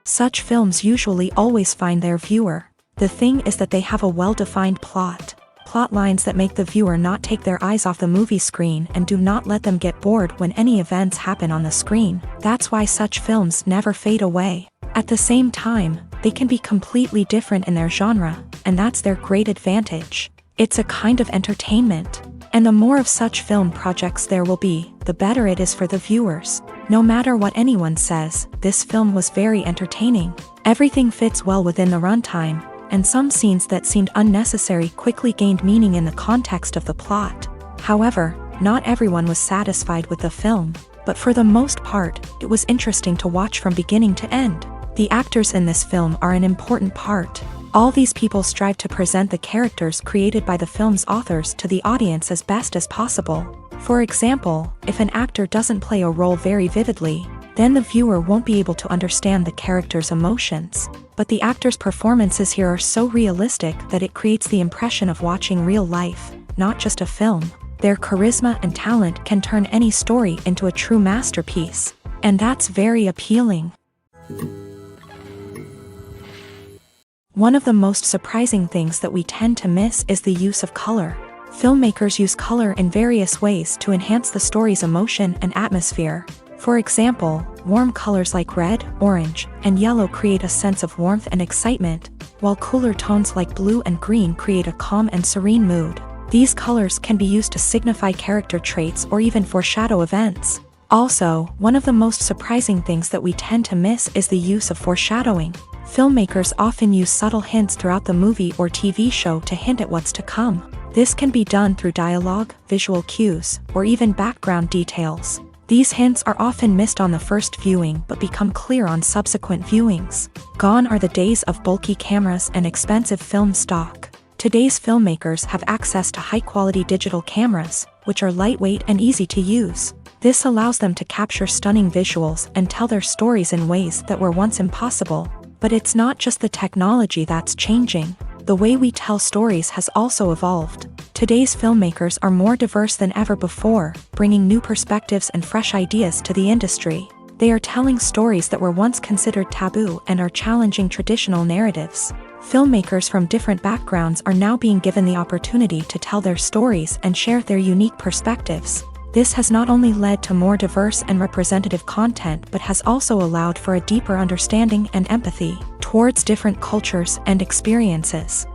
Such films usually always find their viewer. The thing is that they have a well-defined plot lines that make the viewer not take their eyes off the movie screen and do not let them get bored when any events happen on the screen. That's why such films never fade away. At the same time, they can be completely different in their genre, and that's their great advantage. It's a kind of entertainment. And the more of such film projects there will be, the better it is for the viewers. No matter what anyone says, this film was very entertaining. Everything fits well within the runtime, and some scenes that seemed unnecessary quickly gained meaning in the context of the plot. However, not everyone was satisfied with the film, but for the most part, it was interesting to watch from beginning to end. The actors in this film are an important part. All these people strive to present the characters created by the film's authors to the audience as best as possible. For example, if an actor doesn't play a role very vividly, then the viewer won't be able to understand the character's emotions. But the actors' performances here are so realistic that it creates the impression of watching real life, not just a film. Their charisma and talent can turn any story into a true masterpiece. And that's very appealing. One of the most surprising things that we tend to miss is the use of color. Filmmakers use color in various ways to enhance the story's emotion and atmosphere. For example, warm colors like red, orange, and yellow create a sense of warmth and excitement, while cooler tones like blue and green create a calm and serene mood. These colors can be used to signify character traits or even foreshadow events. Also, one of the most surprising things that we tend to miss is the use of foreshadowing. Filmmakers often use subtle hints throughout the movie or TV show to hint at what's to come. This can be done through dialogue, visual cues, or even background details. These hints are often missed on the first viewing but become clear on subsequent viewings. Gone are the days of bulky cameras and expensive film stock. Today's filmmakers have access to high-quality digital cameras, which are lightweight and easy to use. This allows them to capture stunning visuals and tell their stories in ways that were once impossible. But it's not just the technology that's changing. The way we tell stories has also evolved. Today's filmmakers are more diverse than ever before, bringing new perspectives and fresh ideas to the industry. They are telling stories that were once considered taboo and are challenging traditional narratives. Filmmakers from different backgrounds are now being given the opportunity to tell their stories and share their unique perspectives. This has not only led to more diverse and representative content but has also allowed for a deeper understanding and empathy towards different cultures and experiences.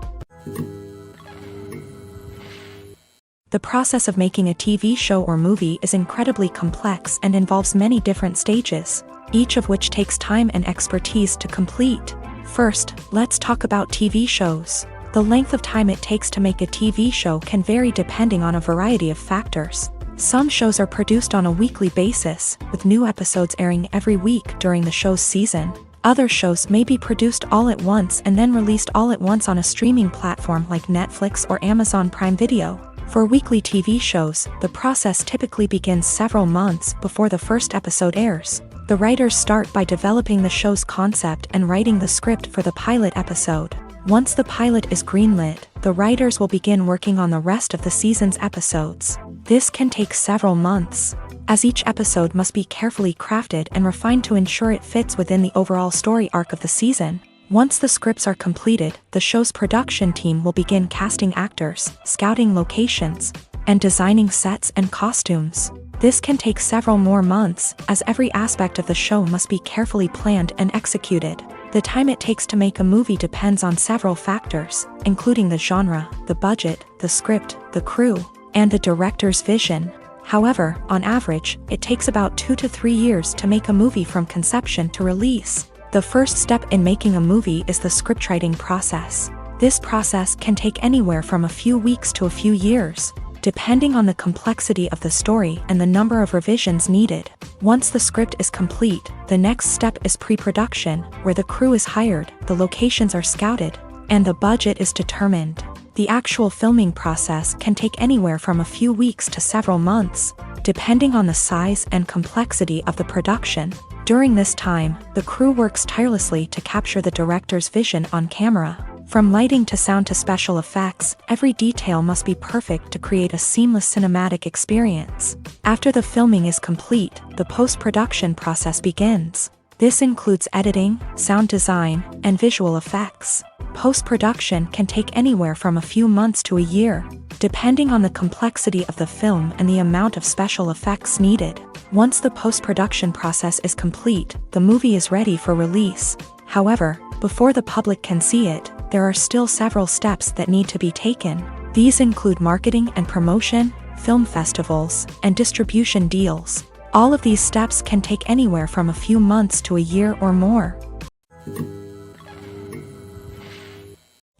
The process of making a TV show or movie is incredibly complex and involves many different stages, each of which takes time and expertise to complete. First, let's talk about TV shows. The length of time it takes to make a TV show can vary depending on a variety of factors. Some shows are produced on a weekly basis, with new episodes airing every week during the show's season. Other shows may be produced all at once and then released all at once on a streaming platform like Netflix or Amazon Prime Video. For weekly TV shows, the process typically begins several months before the first episode airs. The writers start by developing the show's concept and writing the script for the pilot episode. Once the pilot is greenlit, the writers will begin working on the rest of the season's episodes. This can take several months, as each episode must be carefully crafted and refined to ensure it fits within the overall story arc of the season. Once the scripts are completed, the show's production team will begin casting actors, scouting locations, and designing sets and costumes. This can take several more months, as every aspect of the show must be carefully planned and executed. The time it takes to make a movie depends on several factors, including the genre, the budget, the script, the crew, and the director's vision. However, on average, it takes about 2 to 3 years to make a movie from conception to release. The first step in making a movie is the scriptwriting process. This process can take anywhere from a few weeks to a few years, depending on the complexity of the story and the number of revisions needed. Once the script is complete, the next step is pre-production, where the crew is hired, the locations are scouted, and the budget is determined. The actual filming process can take anywhere from a few weeks to several months, depending on the size and complexity of the production. During this time, the crew works tirelessly to capture the director's vision on camera. From lighting to sound to special effects, every detail must be perfect to create a seamless cinematic experience. After the filming is complete, the post-production process begins. This includes editing, sound design, and visual effects. Post-production can take anywhere from a few months to a year, depending on the complexity of the film and the amount of special effects needed. Once the post-production process is complete, the movie is ready for release. However, before the public can see it, there are still several steps that need to be taken. These include marketing and promotion, film festivals, and distribution deals. All of these steps can take anywhere from a few months to a year or more.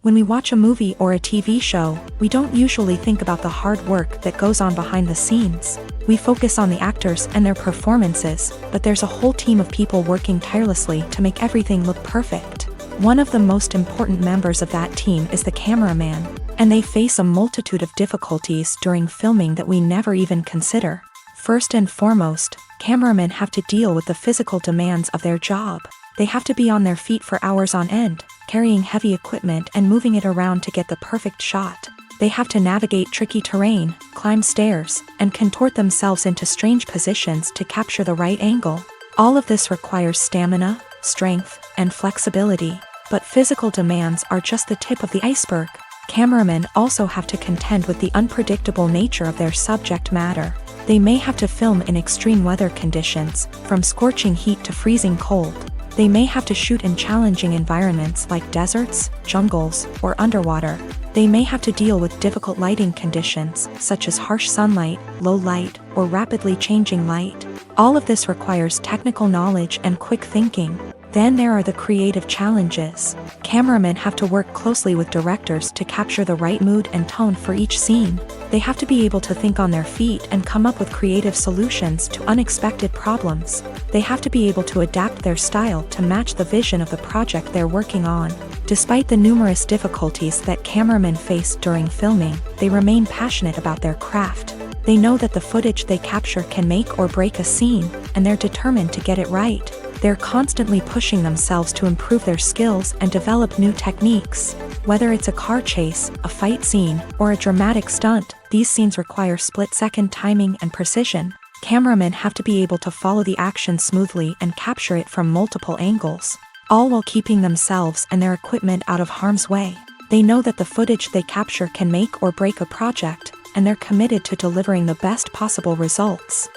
When we watch a movie or a TV show, we don't usually think about the hard work that goes on behind the scenes. We focus on the actors and their performances, but there's a whole team of people working tirelessly to make everything look perfect. One of the most important members of that team is the cameraman, and they face a multitude of difficulties during filming that we never even consider. First and foremost, cameramen have to deal with the physical demands of their job. They have to be on their feet for hours on end, carrying heavy equipment and moving it around to get the perfect shot. They have to navigate tricky terrain, climb stairs, and contort themselves into strange positions to capture the right angle. All of this requires stamina, strength, and flexibility. But physical demands are just the tip of the iceberg. Cameramen also have to contend with the unpredictable nature of their subject matter. They may have to film in extreme weather conditions, from scorching heat to freezing cold. They may have to shoot in challenging environments like deserts, jungles, or underwater. They may have to deal with difficult lighting conditions, such as harsh sunlight, low light, or rapidly changing light. All of this requires technical knowledge and quick thinking. Then there are the creative challenges. Cameramen have to work closely with directors to capture the right mood and tone for each scene. They have to be able to think on their feet and come up with creative solutions to unexpected problems. They have to be able to adapt their style to match the vision of the project they're working on. Despite the numerous difficulties that cameramen face during filming, they remain passionate about their craft. They know that the footage they capture can make or break a scene, and they're determined to get it right. They're constantly pushing themselves to improve their skills and develop new techniques. Whether it's a car chase, a fight scene, or a dramatic stunt, these scenes require split-second timing and precision. Cameramen have to be able to follow the action smoothly and capture it from multiple angles, all while keeping themselves and their equipment out of harm's way. They know that the footage they capture can make or break a project, and they're committed to delivering the best possible results.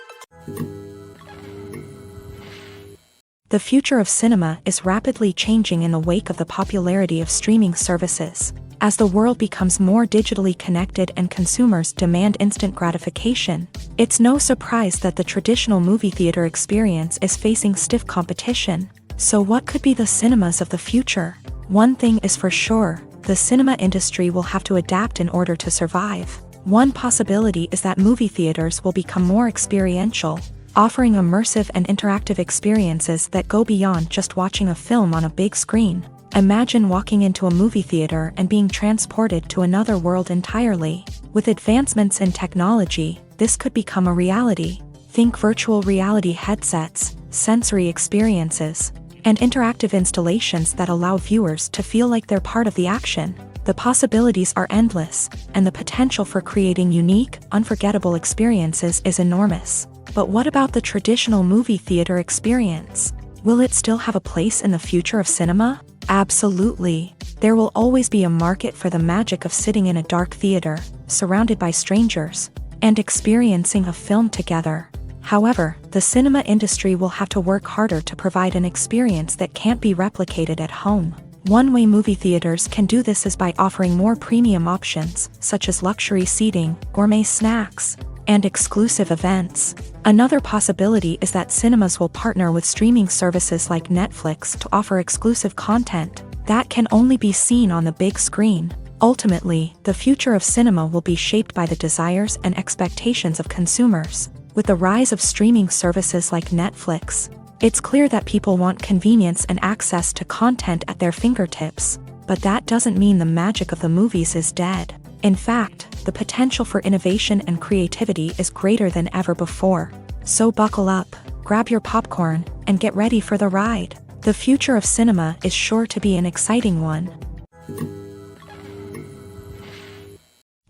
The future of cinema is rapidly changing in the wake of the popularity of streaming services. As the world becomes more digitally connected and consumers demand instant gratification, it's no surprise that the traditional movie theater experience is facing stiff competition. So what could be the cinemas of the future? One thing is for sure, the cinema industry will have to adapt in order to survive. One possibility is that movie theaters will become more experiential, offering immersive and interactive experiences that go beyond just watching a film on a big screen. Imagine walking into a movie theater and being transported to another world entirely. With advancements in technology, this could become a reality. Think virtual reality headsets, sensory experiences, and interactive installations that allow viewers to feel like they're part of the action. The possibilities are endless, and the potential for creating unique, unforgettable experiences is enormous. But what about the traditional movie theater experience? Will it still have a place in the future of cinema? Absolutely. There will always be a market for the magic of sitting in a dark theater, surrounded by strangers, and experiencing a film together. However, the cinema industry will have to work harder to provide an experience that can't be replicated at home. One way movie theaters can do this is by offering more premium options, such as luxury seating, gourmet snacks, and exclusive events. Another possibility is that cinemas will partner with streaming services like Netflix to offer exclusive content that can only be seen on the big screen. Ultimately, the future of cinema will be shaped by the desires and expectations of consumers. With the rise of streaming services like Netflix, it's clear that people want convenience and access to content at their fingertips. But that doesn't mean the magic of the movies is dead. In fact, the potential for innovation and creativity is greater than ever before. So buckle up, grab your popcorn, and get ready for the ride. The future of cinema is sure to be an exciting one.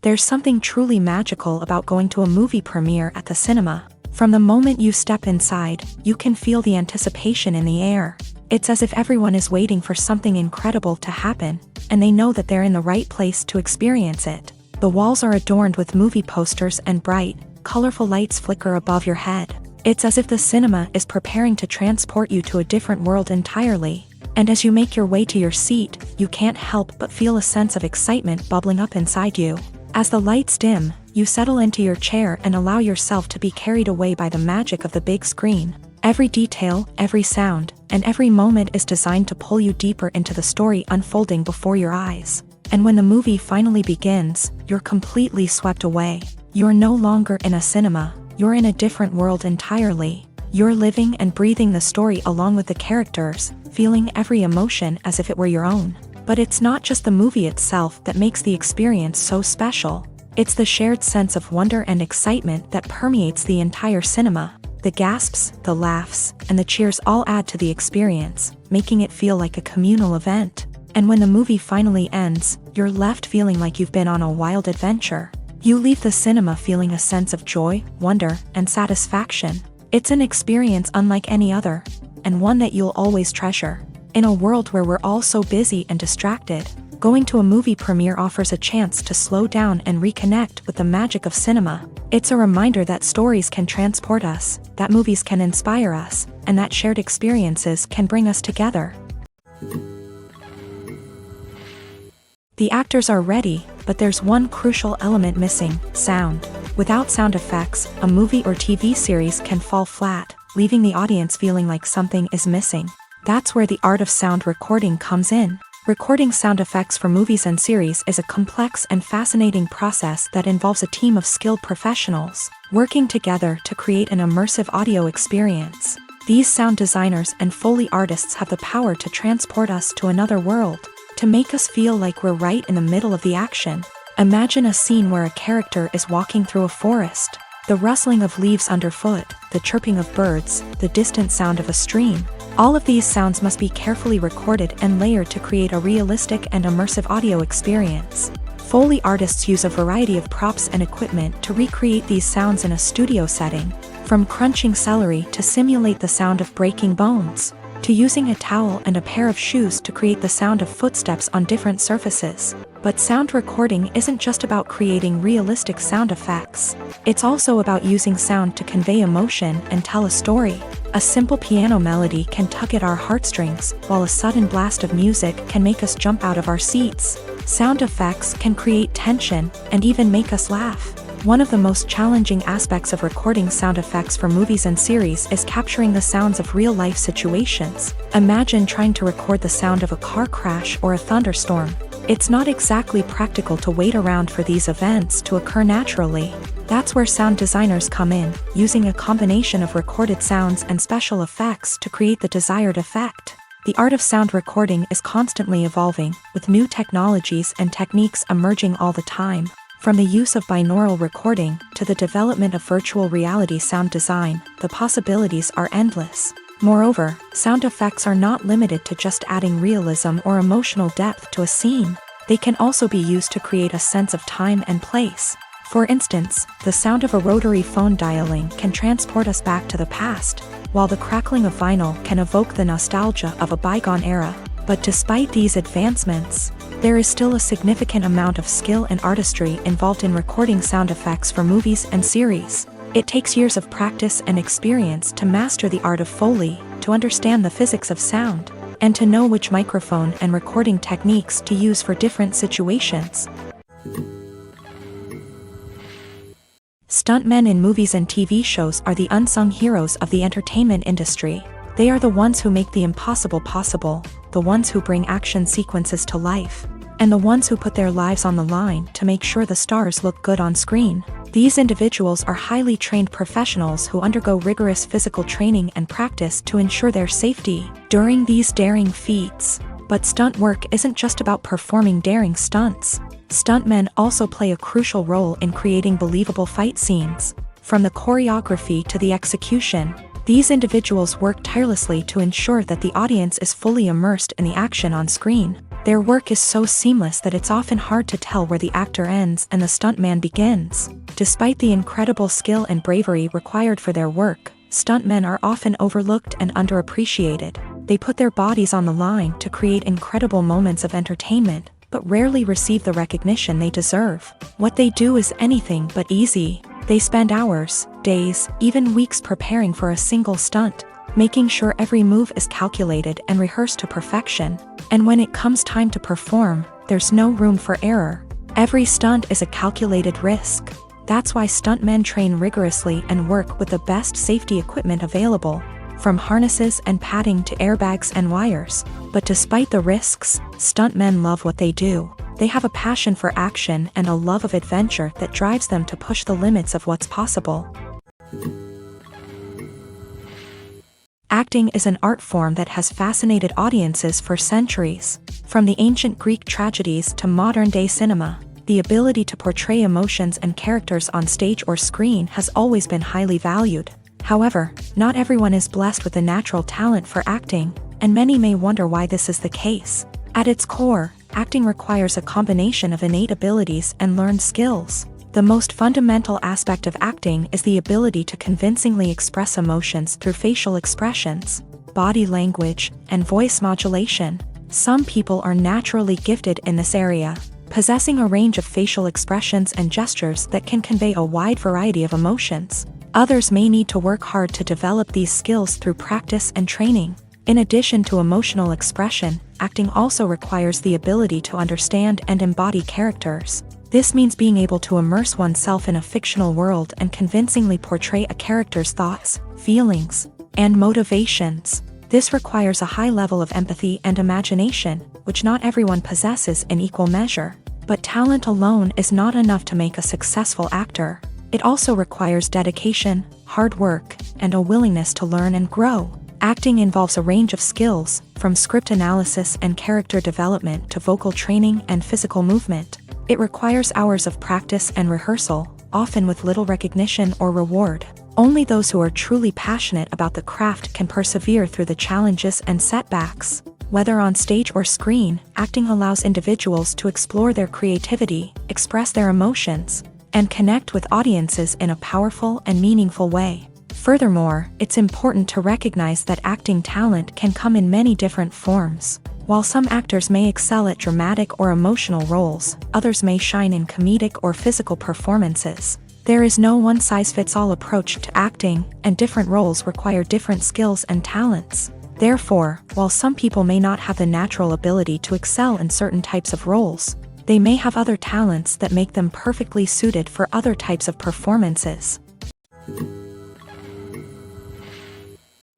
There's something truly magical about going to a movie premiere at the cinema. From the moment you step inside, you can feel the anticipation in the air. It's as if everyone is waiting for something incredible to happen, and they know that they're in the right place to experience it. The walls are adorned with movie posters and bright, colorful lights flicker above your head. It's as if the cinema is preparing to transport you to a different world entirely. And as you make your way to your seat, you can't help but feel a sense of excitement bubbling up inside you. As the lights dim, you settle into your chair and allow yourself to be carried away by the magic of the big screen. Every detail, every sound, and every moment is designed to pull you deeper into the story unfolding before your eyes. And when the movie finally begins, you're completely swept away. You're no longer in a cinema, you're in a different world entirely. You're living and breathing the story along with the characters, feeling every emotion as if it were your own. But it's not just the movie itself that makes the experience so special. It's the shared sense of wonder and excitement that permeates the entire cinema. The gasps, the laughs, and the cheers all add to the experience, making it feel like a communal event. And when the movie finally ends, you're left feeling like you've been on a wild adventure. You leave the cinema feeling a sense of joy, wonder, and satisfaction. It's an experience unlike any other, and one that you'll always treasure. In a world where we're all so busy and distracted, going to a movie premiere offers a chance to slow down and reconnect with the magic of cinema. It's a reminder that stories can transport us, that movies can inspire us, and that shared experiences can bring us together. The actors are ready, but there's one crucial element missing: sound. Without sound effects, a movie or TV series can fall flat, leaving the audience feeling like something is missing. That's where the art of sound recording comes in. Recording sound effects for movies and series is a complex and fascinating process that involves a team of skilled professionals working together to create an immersive audio experience. These sound designers and Foley artists have the power to transport us to another world, to make us feel like we're right in the middle of the action. Imagine a scene where a character is walking through a forest. The rustling of leaves underfoot, the chirping of birds, the distant sound of a stream. All of these sounds must be carefully recorded and layered to create a realistic and immersive audio experience. Foley artists use a variety of props and equipment to recreate these sounds in a studio setting, from crunching celery to simulate the sound of breaking bones, to using a towel and a pair of shoes to create the sound of footsteps on different surfaces. But sound recording isn't just about creating realistic sound effects. It's also about using sound to convey emotion and tell a story. A simple piano melody can tug at our heartstrings, while a sudden blast of music can make us jump out of our seats. Sound effects can create tension and even make us laugh. One of the most challenging aspects of recording sound effects for movies and series is capturing the sounds of real-life situations. Imagine trying to record the sound of a car crash or a thunderstorm. It's not exactly practical to wait around for these events to occur naturally. That's where sound designers come in, using a combination of recorded sounds and special effects to create the desired effect. The art of sound recording is constantly evolving, with new technologies and techniques emerging all the time. From the use of binaural recording to the development of virtual reality sound design, the possibilities are endless. Moreover, sound effects are not limited to just adding realism or emotional depth to a scene. They can also be used to create a sense of time and place. For instance, the sound of a rotary phone dialing can transport us back to the past, while the crackling of vinyl can evoke the nostalgia of a bygone era. But despite these advancements, there is still a significant amount of skill and artistry involved in recording sound effects for movies and series. It takes years of practice and experience to master the art of Foley, to understand the physics of sound, and to know which microphone and recording techniques to use for different situations. Stuntmen in movies and TV shows are the unsung heroes of the entertainment industry. They are the ones who make the impossible possible, the ones who bring action sequences to life, and the ones who put their lives on the line to make sure the stars look good on screen. These individuals are highly trained professionals who undergo rigorous physical training and practice to ensure their safety during these daring feats. But stunt work isn't just about performing daring stunts. Stuntmen also play a crucial role in creating believable fight scenes. From the choreography to the execution, these individuals work tirelessly to ensure that the audience is fully immersed in the action on screen. Their work is so seamless that it's often hard to tell where the actor ends and the stuntman begins. Despite the incredible skill and bravery required for their work, stuntmen are often overlooked and underappreciated. They put their bodies on the line to create incredible moments of entertainment, but rarely receive the recognition they deserve. What they do is anything but easy. They spend hours, days, even weeks preparing for a single stunt, making sure every move is calculated and rehearsed to perfection. And when it comes time to perform, there's no room for error. Every stunt is a calculated risk. That's why stuntmen train rigorously and work with the best safety equipment available, from harnesses and padding to airbags and wires. But despite the risks, stuntmen love what they do. They have a passion for action and a love of adventure that drives them to push the limits of what's possible. Acting is an art form that has fascinated audiences for centuries. From the ancient Greek tragedies to modern-day cinema, the ability to portray emotions and characters on stage or screen has always been highly valued. However, not everyone is blessed with a natural talent for acting, and many may wonder why this is the case. At its core, acting requires a combination of innate abilities and learned skills. The most fundamental aspect of acting is the ability to convincingly express emotions through facial expressions, body language, and voice modulation. Some people are naturally gifted in this area, possessing a range of facial expressions and gestures that can convey a wide variety of emotions. Others may need to work hard to develop these skills through practice and training. In addition to emotional expression, acting also requires the ability to understand and embody characters. This means being able to immerse oneself in a fictional world and convincingly portray a character's thoughts, feelings, and motivations. This requires a high level of empathy and imagination, which not everyone possesses in equal measure. But talent alone is not enough to make a successful actor. It also requires dedication, hard work, and a willingness to learn and grow. Acting involves a range of skills, from script analysis and character development to vocal training and physical movement. It requires hours of practice and rehearsal, often with little recognition or reward. Only those who are truly passionate about the craft can persevere through the challenges and setbacks. Whether on stage or screen, acting allows individuals to explore their creativity, express their emotions, and connect with audiences in a powerful and meaningful way. Furthermore, it's important to recognize that acting talent can come in many different forms. While some actors may excel at dramatic or emotional roles, others may shine in comedic or physical performances. There is no one-size-fits-all approach to acting, and different roles require different skills and talents. Therefore, while some people may not have the natural ability to excel in certain types of roles, they may have other talents that make them perfectly suited for other types of performances.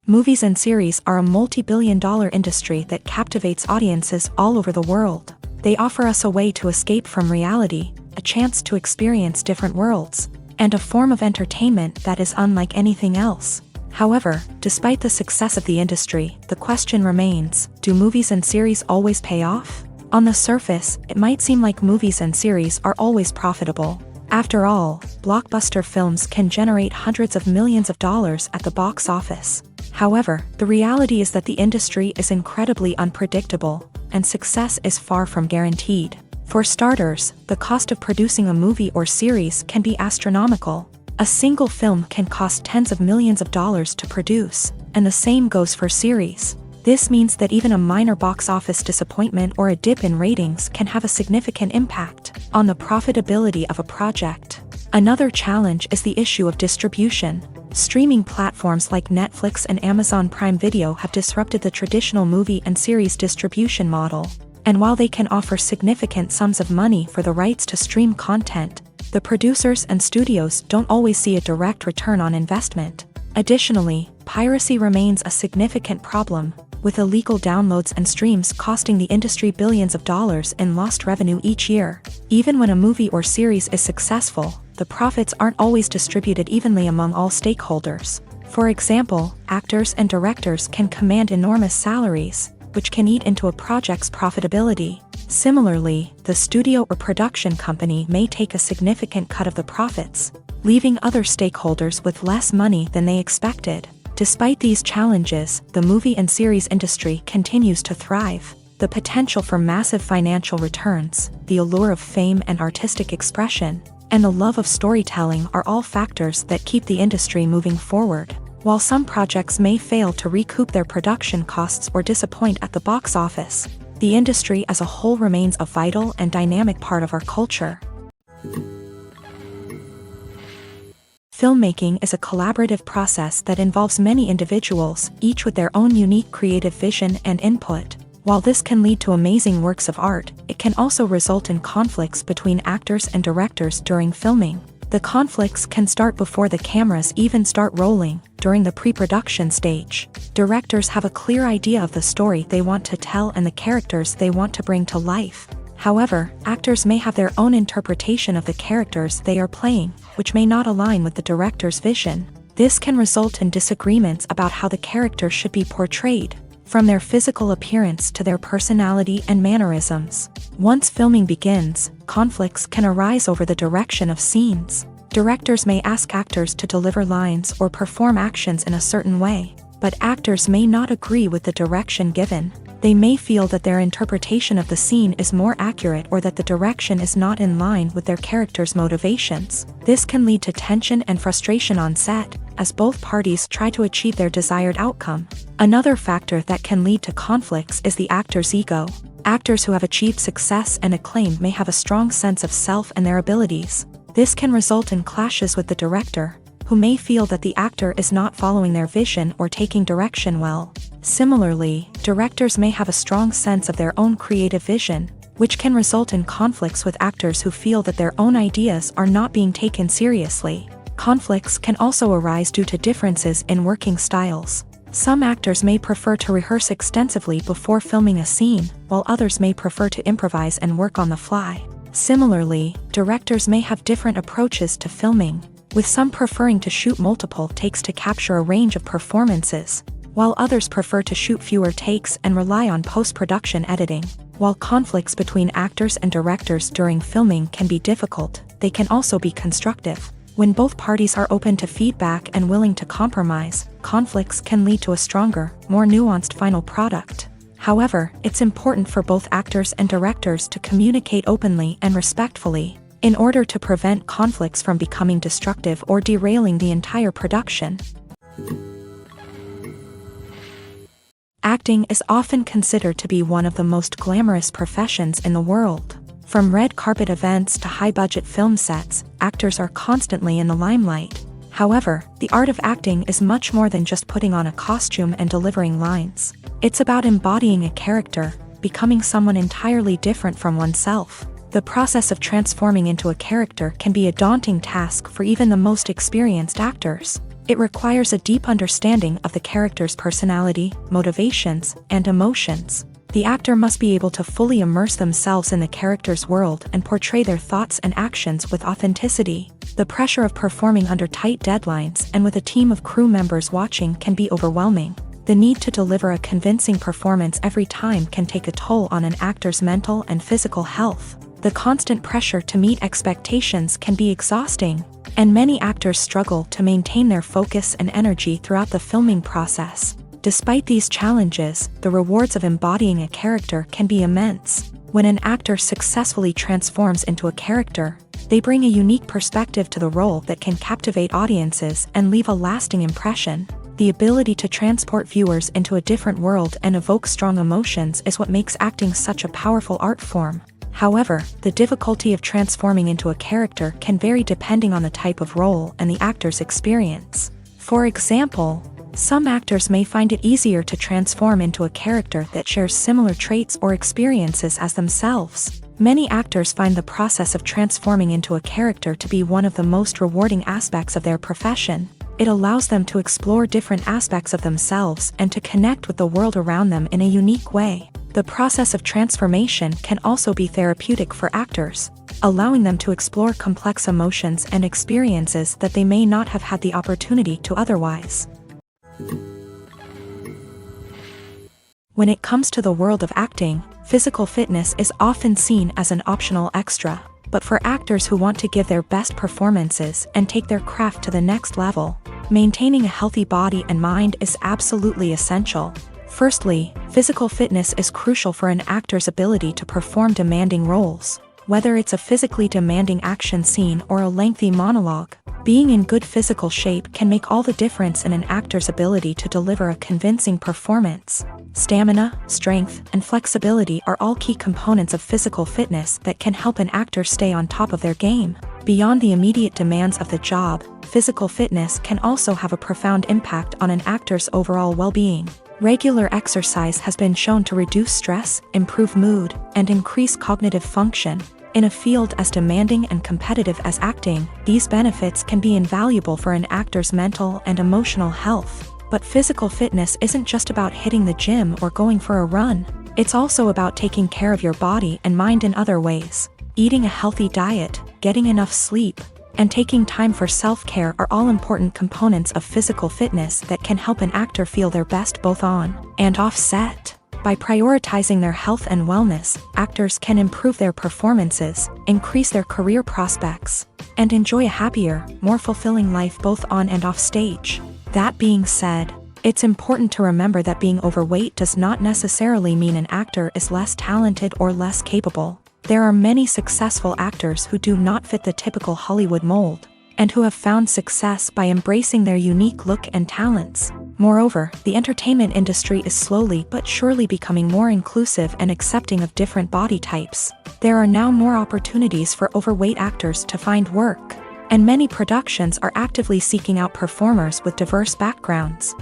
Movies and series are a multi-billion-dollar industry that captivates audiences all over the world. They offer us a way to escape from reality, a chance to experience different worlds, and a form of entertainment that is unlike anything else. However, despite the success of the industry, the question remains, do movies and series always pay off? On the surface, it might seem like movies and series are always profitable. After all, blockbuster films can generate hundreds of millions of dollars at the box office. However, the reality is that the industry is incredibly unpredictable, and success is far from guaranteed. For starters, the cost of producing a movie or series can be astronomical. A single film can cost tens of millions of dollars to produce, and the same goes for series. This means that even a minor box office disappointment or a dip in ratings can have a significant impact on the profitability of a project. Another challenge is the issue of distribution. Streaming platforms like Netflix and Amazon Prime Video have disrupted the traditional movie and series distribution model. And while they can offer significant sums of money for the rights to stream content, the producers and studios don't always see a direct return on investment. Additionally, piracy remains a significant problem, with illegal downloads and streams costing the industry billions of dollars in lost revenue each year. Even when a movie or series is successful, the profits aren't always distributed evenly among all stakeholders. For example, actors and directors can command enormous salaries, which can eat into a project's profitability. Similarly, the studio or production company may take a significant cut of the profits, leaving other stakeholders with less money than they expected. Despite these challenges, the movie and series industry continues to thrive. The potential for massive financial returns, the allure of fame and artistic expression, and the love of storytelling are all factors that keep the industry moving forward. While some projects may fail to recoup their production costs or disappoint at the box office, the industry as a whole remains a vital and dynamic part of our culture. Filmmaking is a collaborative process that involves many individuals, each with their own unique creative vision and input. While this can lead to amazing works of art, it can also result in conflicts between actors and directors during filming. The conflicts can start before the cameras even start rolling, during the pre-production stage. Directors have a clear idea of the story they want to tell and the characters they want to bring to life. However, actors may have their own interpretation of the characters they are playing, which may not align with the director's vision. This can result in disagreements about how the character should be portrayed, from their physical appearance to their personality and mannerisms. Once filming begins, conflicts can arise over the direction of scenes. Directors may ask actors to deliver lines or perform actions in a certain way, but actors may not agree with the direction given. They may feel that their interpretation of the scene is more accurate or that the direction is not in line with their character's motivations. This can lead to tension and frustration on set, as both parties try to achieve their desired outcome. Another factor that can lead to conflicts is the actor's ego. Actors who have achieved success and acclaim may have a strong sense of self and their abilities. This can result in clashes with the director, who may feel that the actor is not following their vision or taking direction well. Similarly, directors may have a strong sense of their own creative vision, which can result in conflicts with actors who feel that their own ideas are not being taken seriously. Conflicts can also arise due to differences in working styles. Some actors may prefer to rehearse extensively before filming a scene, while others may prefer to improvise and work on the fly. Similarly, directors may have different approaches to filming, with some preferring to shoot multiple takes to capture a range of performances, while others prefer to shoot fewer takes and rely on post-production editing. While conflicts between actors and directors during filming can be difficult, they can also be constructive. When both parties are open to feedback and willing to compromise, conflicts can lead to a stronger, more nuanced final product. However, it's important for both actors and directors to communicate openly and respectfully, in order to prevent conflicts from becoming destructive or derailing the entire production. Acting is often considered to be one of the most glamorous professions in the world. From red carpet events to high-budget film sets, actors are constantly in the limelight. However, the art of acting is much more than just putting on a costume and delivering lines. It's about embodying a character, becoming someone entirely different from oneself. The process of transforming into a character can be a daunting task for even the most experienced actors. It requires a deep understanding of the character's personality, motivations, and emotions. The actor must be able to fully immerse themselves in the character's world and portray their thoughts and actions with authenticity. The pressure of performing under tight deadlines and with a team of crew members watching can be overwhelming. The need to deliver a convincing performance every time can take a toll on an actor's mental and physical health. The constant pressure to meet expectations can be exhausting, and many actors struggle to maintain their focus and energy throughout the filming process. Despite these challenges, the rewards of embodying a character can be immense. When an actor successfully transforms into a character, they bring a unique perspective to the role that can captivate audiences and leave a lasting impression. The ability to transport viewers into a different world and evoke strong emotions is what makes acting such a powerful art form. However, the difficulty of transforming into a character can vary depending on the type of role and the actor's experience. For example, some actors may find it easier to transform into a character that shares similar traits or experiences as themselves. Many actors find the process of transforming into a character to be one of the most rewarding aspects of their profession. It allows them to explore different aspects of themselves and to connect with the world around them in a unique way. The process of transformation can also be therapeutic for actors, allowing them to explore complex emotions and experiences that they may not have had the opportunity to otherwise. When it comes to the world of acting, physical fitness is often seen as an optional extra, but for actors who want to give their best performances and take their craft to the next level, maintaining a healthy body and mind is absolutely essential. Firstly, physical fitness is crucial for an actor's ability to perform demanding roles. Whether it's a physically demanding action scene or a lengthy monologue, being in good physical shape can make all the difference in an actor's ability to deliver a convincing performance. Stamina, strength, and flexibility are all key components of physical fitness that can help an actor stay on top of their game. Beyond the immediate demands of the job, physical fitness can also have a profound impact on an actor's overall well-being. Regular exercise has been shown to reduce stress, improve mood, and increase cognitive function. In a field as demanding and competitive as acting, these benefits can be invaluable for an actor's mental and emotional health. But physical fitness isn't just about hitting the gym or going for a run. It's also about taking care of your body and mind in other ways. Eating a healthy diet, getting enough sleep, and taking time for self-care are all important components of physical fitness that can help an actor feel their best both on and off set. By prioritizing their health and wellness, actors can improve their performances, increase their career prospects, and enjoy a happier, more fulfilling life both on and off stage. That being said, it's important to remember that being overweight does not necessarily mean an actor is less talented or less capable. There are many successful actors who do not fit the typical Hollywood mold, and who have found success by embracing their unique look and talents. Moreover, the entertainment industry is slowly but surely becoming more inclusive and accepting of different body types. There are now more opportunities for overweight actors to find work, and many productions are actively seeking out performers with diverse backgrounds.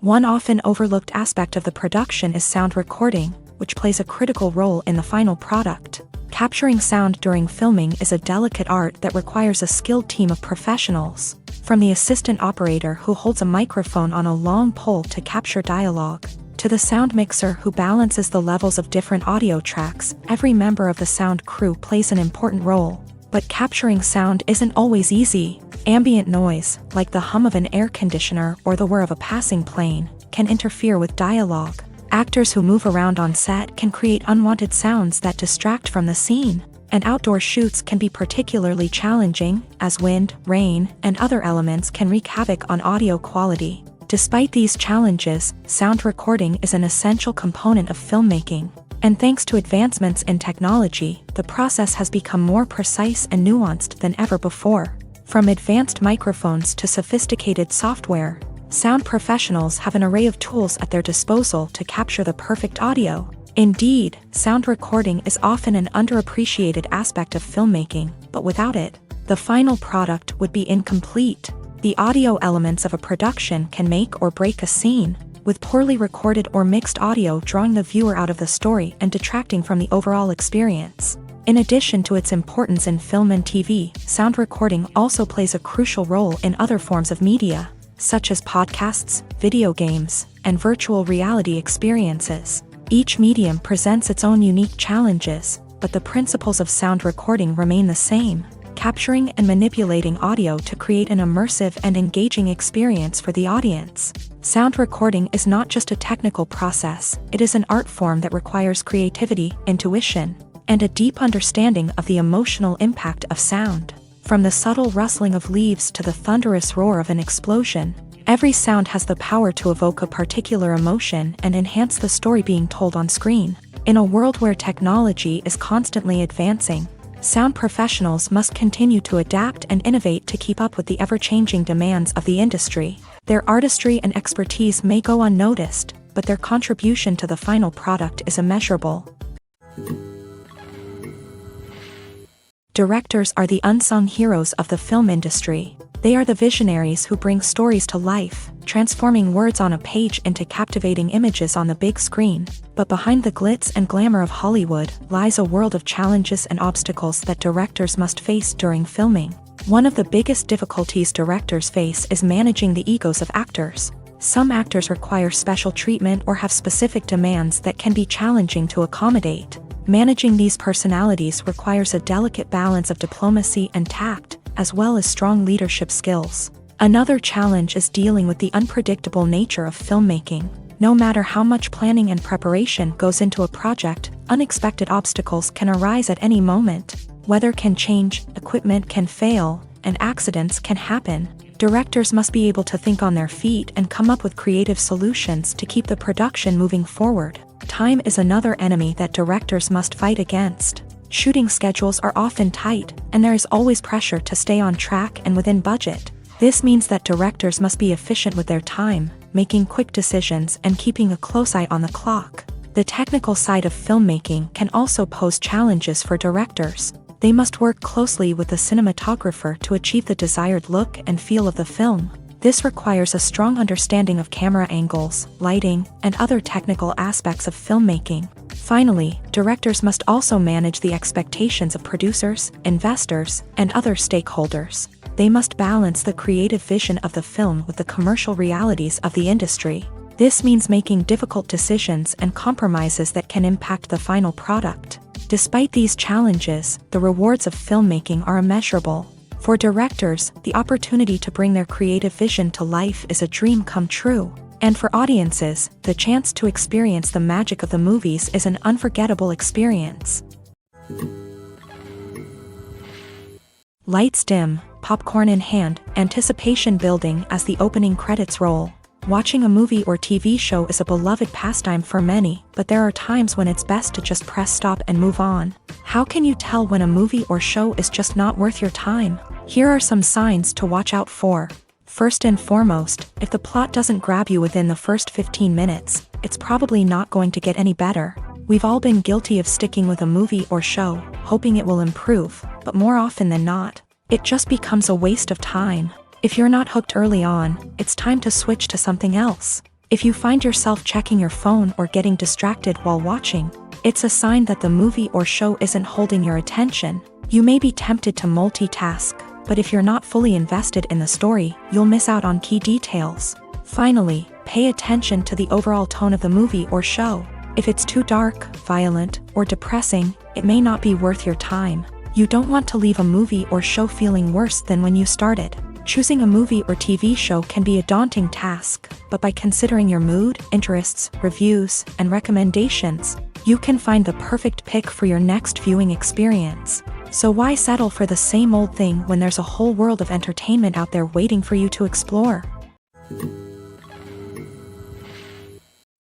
One often overlooked aspect of the production is sound recording, which plays a critical role in the final product. Capturing sound during filming is a delicate art that requires a skilled team of professionals. From the assistant operator who holds a microphone on a long pole to capture dialogue, to the sound mixer who balances the levels of different audio tracks, every member of the sound crew plays an important role. But capturing sound isn't always easy. Ambient noise, like the hum of an air conditioner or the whir of a passing plane, can interfere with dialogue. Actors who move around on set can create unwanted sounds that distract from the scene, and outdoor shoots can be particularly challenging, as wind, rain, and other elements can wreak havoc on audio quality. Despite these challenges, sound recording is an essential component of filmmaking, and thanks to advancements in technology, the process has become more precise and nuanced than ever before. From advanced microphones to sophisticated software, sound professionals have an array of tools at their disposal to capture the perfect audio. Indeed, sound recording is often an underappreciated aspect of filmmaking, but without it, the final product would be incomplete. The audio elements of a production can make or break a scene, with poorly recorded or mixed audio drawing the viewer out of the story and detracting from the overall experience. In addition to its importance in film and TV, sound recording also plays a crucial role in other forms of media, such as podcasts, video games, and virtual reality experiences. Each medium presents its own unique challenges, but the principles of sound recording remain the same, capturing and manipulating audio to create an immersive and engaging experience for the audience. Sound recording is not just a technical process, it is an art form that requires creativity, intuition, and a deep understanding of the emotional impact of sound. From the subtle rustling of leaves to the thunderous roar of an explosion, every sound has the power to evoke a particular emotion and enhance the story being told on screen. In a world where technology is constantly advancing, sound professionals must continue to adapt and innovate to keep up with the ever-changing demands of the industry. Their artistry and expertise may go unnoticed, but their contribution to the final product is immeasurable. Directors are the unsung heroes of the film industry. They are the visionaries who bring stories to life, transforming words on a page into captivating images on the big screen. But behind the glitz and glamour of Hollywood lies a world of challenges and obstacles that directors must face during filming. One of the biggest difficulties directors face is managing the egos of actors. Some actors require special treatment or have specific demands that can be challenging to accommodate. Managing these personalities requires a delicate balance of diplomacy and tact, as well as strong leadership skills. Another challenge is dealing with the unpredictable nature of filmmaking. No matter how much planning and preparation goes into a project, unexpected obstacles can arise at any moment. Weather can change, equipment can fail, and accidents can happen. Directors must be able to think on their feet and come up with creative solutions to keep the production moving forward. Time is another enemy that directors must fight against. Shooting schedules are often tight, and there is always pressure to stay on track and within budget. This means that directors must be efficient with their time, making quick decisions and keeping a close eye on the clock. The technical side of filmmaking can also pose challenges for directors. They must work closely with the cinematographer to achieve the desired look and feel of the film. This requires a strong understanding of camera angles, lighting, and other technical aspects of filmmaking. Finally, directors must also manage the expectations of producers, investors, and other stakeholders. They must balance the creative vision of the film with the commercial realities of the industry. This means making difficult decisions and compromises that can impact the final product. Despite these challenges, the rewards of filmmaking are immeasurable. For directors, the opportunity to bring their creative vision to life is a dream come true. And for audiences, the chance to experience the magic of the movies is an unforgettable experience. Lights dim, popcorn in hand, anticipation building as the opening credits roll. Watching a movie or TV show is a beloved pastime for many, but there are times when it's best to just press stop and move on. How can you tell when a movie or show is just not worth your time? Here are some signs to watch out for. First and foremost, if the plot doesn't grab you within the first 15 minutes, it's probably not going to get any better. We've all been guilty of sticking with a movie or show, hoping it will improve, but more often than not, it just becomes a waste of time. If you're not hooked early on, it's time to switch to something else. If you find yourself checking your phone or getting distracted while watching, it's a sign that the movie or show isn't holding your attention. You may be tempted to multitask, but if you're not fully invested in the story, you'll miss out on key details. Finally, pay attention to the overall tone of the movie or show. If it's too dark, violent, or depressing, it may not be worth your time. You don't want to leave a movie or show feeling worse than when you started. Choosing a movie or TV show can be a daunting task, but by considering your mood, interests, reviews, and recommendations, you can find the perfect pick for your next viewing experience. So why settle for the same old thing when there's a whole world of entertainment out there waiting for you to explore?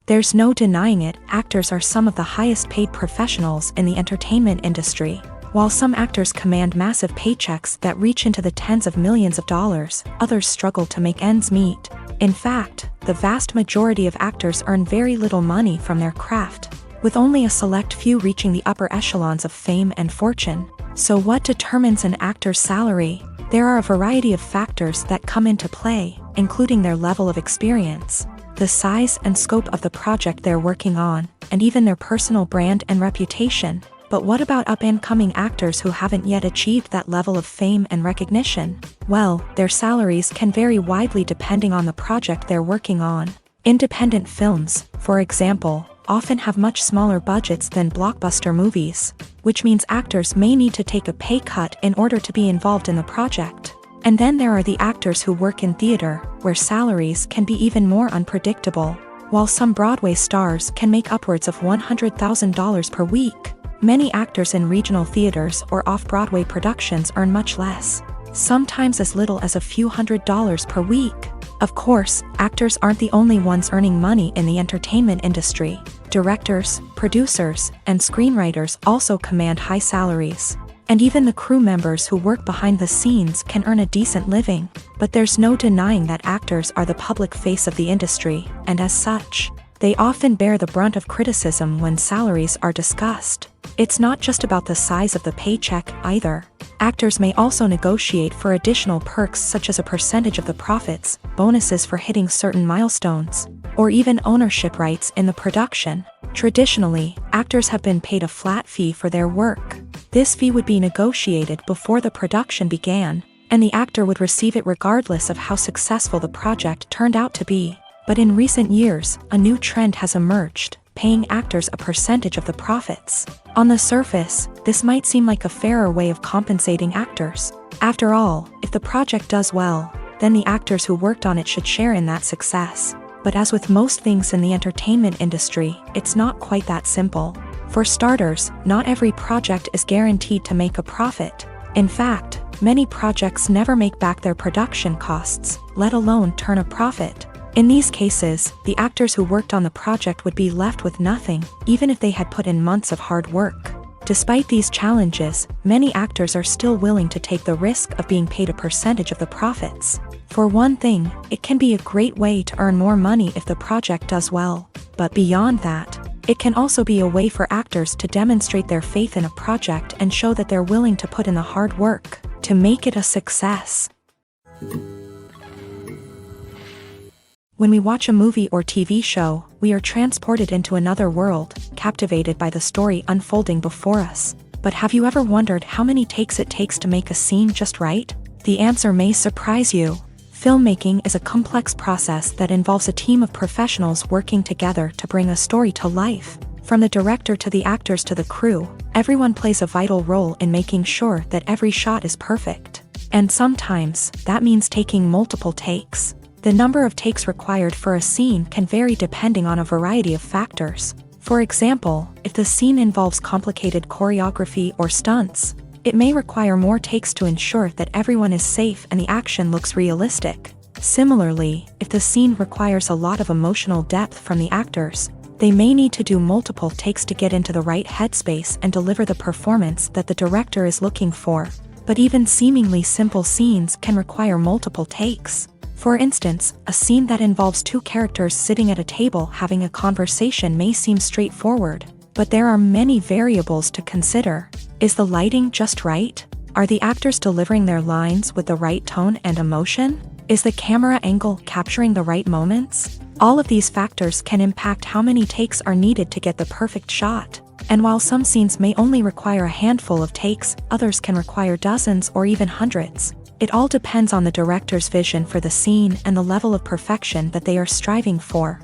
There's no denying it, actors are some of the highest paid professionals in the entertainment industry. While some actors command massive paychecks that reach into the tens of millions of dollars, others struggle to make ends meet. In fact, the vast majority of actors earn very little money from their craft, with only a select few reaching the upper echelons of fame and fortune. So what determines an actor's salary? There are a variety of factors that come into play, including their level of experience, the size and scope of the project they're working on, and even their personal brand and reputation. But what about up-and-coming actors who haven't yet achieved that level of fame and recognition? Well, their salaries can vary widely depending on the project they're working on. Independent films, for example, often have much smaller budgets than blockbuster movies, which means actors may need to take a pay cut in order to be involved in the project. And then there are the actors who work in theater, where salaries can be even more unpredictable. While some Broadway stars can make upwards of $100,000 per week, many actors in regional theaters or off-Broadway productions earn much less, sometimes as little as a few $100s per week. Of course, actors aren't the only ones earning money in the entertainment industry. Directors, producers, and screenwriters also command high salaries. And even the crew members who work behind the scenes can earn a decent living. But there's no denying that actors are the public face of the industry, and as such, they often bear the brunt of criticism when salaries are discussed. It's not just about the size of the paycheck, either. Actors may also negotiate for additional perks such as a percentage of the profits, bonuses for hitting certain milestones, or even ownership rights in the production. Traditionally, actors have been paid a flat fee for their work. This fee would be negotiated before the production began, and the actor would receive it regardless of how successful the project turned out to be. But in recent years, a new trend has emerged, paying actors a percentage of the profits. On the surface, this might seem like a fairer way of compensating actors. After all, if the project does well, then the actors who worked on it should share in that success. But as with most things in the entertainment industry, it's not quite that simple. For starters, not every project is guaranteed to make a profit. In fact, many projects never make back their production costs, let alone turn a profit. In these cases, the actors who worked on the project would be left with nothing, even if they had put in months of hard work. Despite these challenges, many actors are still willing to take the risk of being paid a percentage of the profits. For one thing, it can be a great way to earn more money if the project does well. But beyond that, it can also be a way for actors to demonstrate their faith in a project and show that they're willing to put in the hard work to make it a success. When we watch a movie or TV show, we are transported into another world, captivated by the story unfolding before us. But have you ever wondered how many takes it takes to make a scene just right? The answer may surprise you. Filmmaking is a complex process that involves a team of professionals working together to bring a story to life. From the director to the actors to the crew, everyone plays a vital role in making sure that every shot is perfect. And sometimes, that means taking multiple takes. The number of takes required for a scene can vary depending on a variety of factors. For example, if the scene involves complicated choreography or stunts, it may require more takes to ensure that everyone is safe and the action looks realistic. Similarly, if the scene requires a lot of emotional depth from the actors, they may need to do multiple takes to get into the right headspace and deliver the performance that the director is looking for. But even seemingly simple scenes can require multiple takes. For instance, a scene that involves two characters sitting at a table having a conversation may seem straightforward, but there are many variables to consider. Is the lighting just right? Are the actors delivering their lines with the right tone and emotion? Is the camera angle capturing the right moments? All of these factors can impact how many takes are needed to get the perfect shot. And while some scenes may only require a handful of takes, others can require dozens or even hundreds. It all depends on the director's vision for the scene and the level of perfection that they are striving for.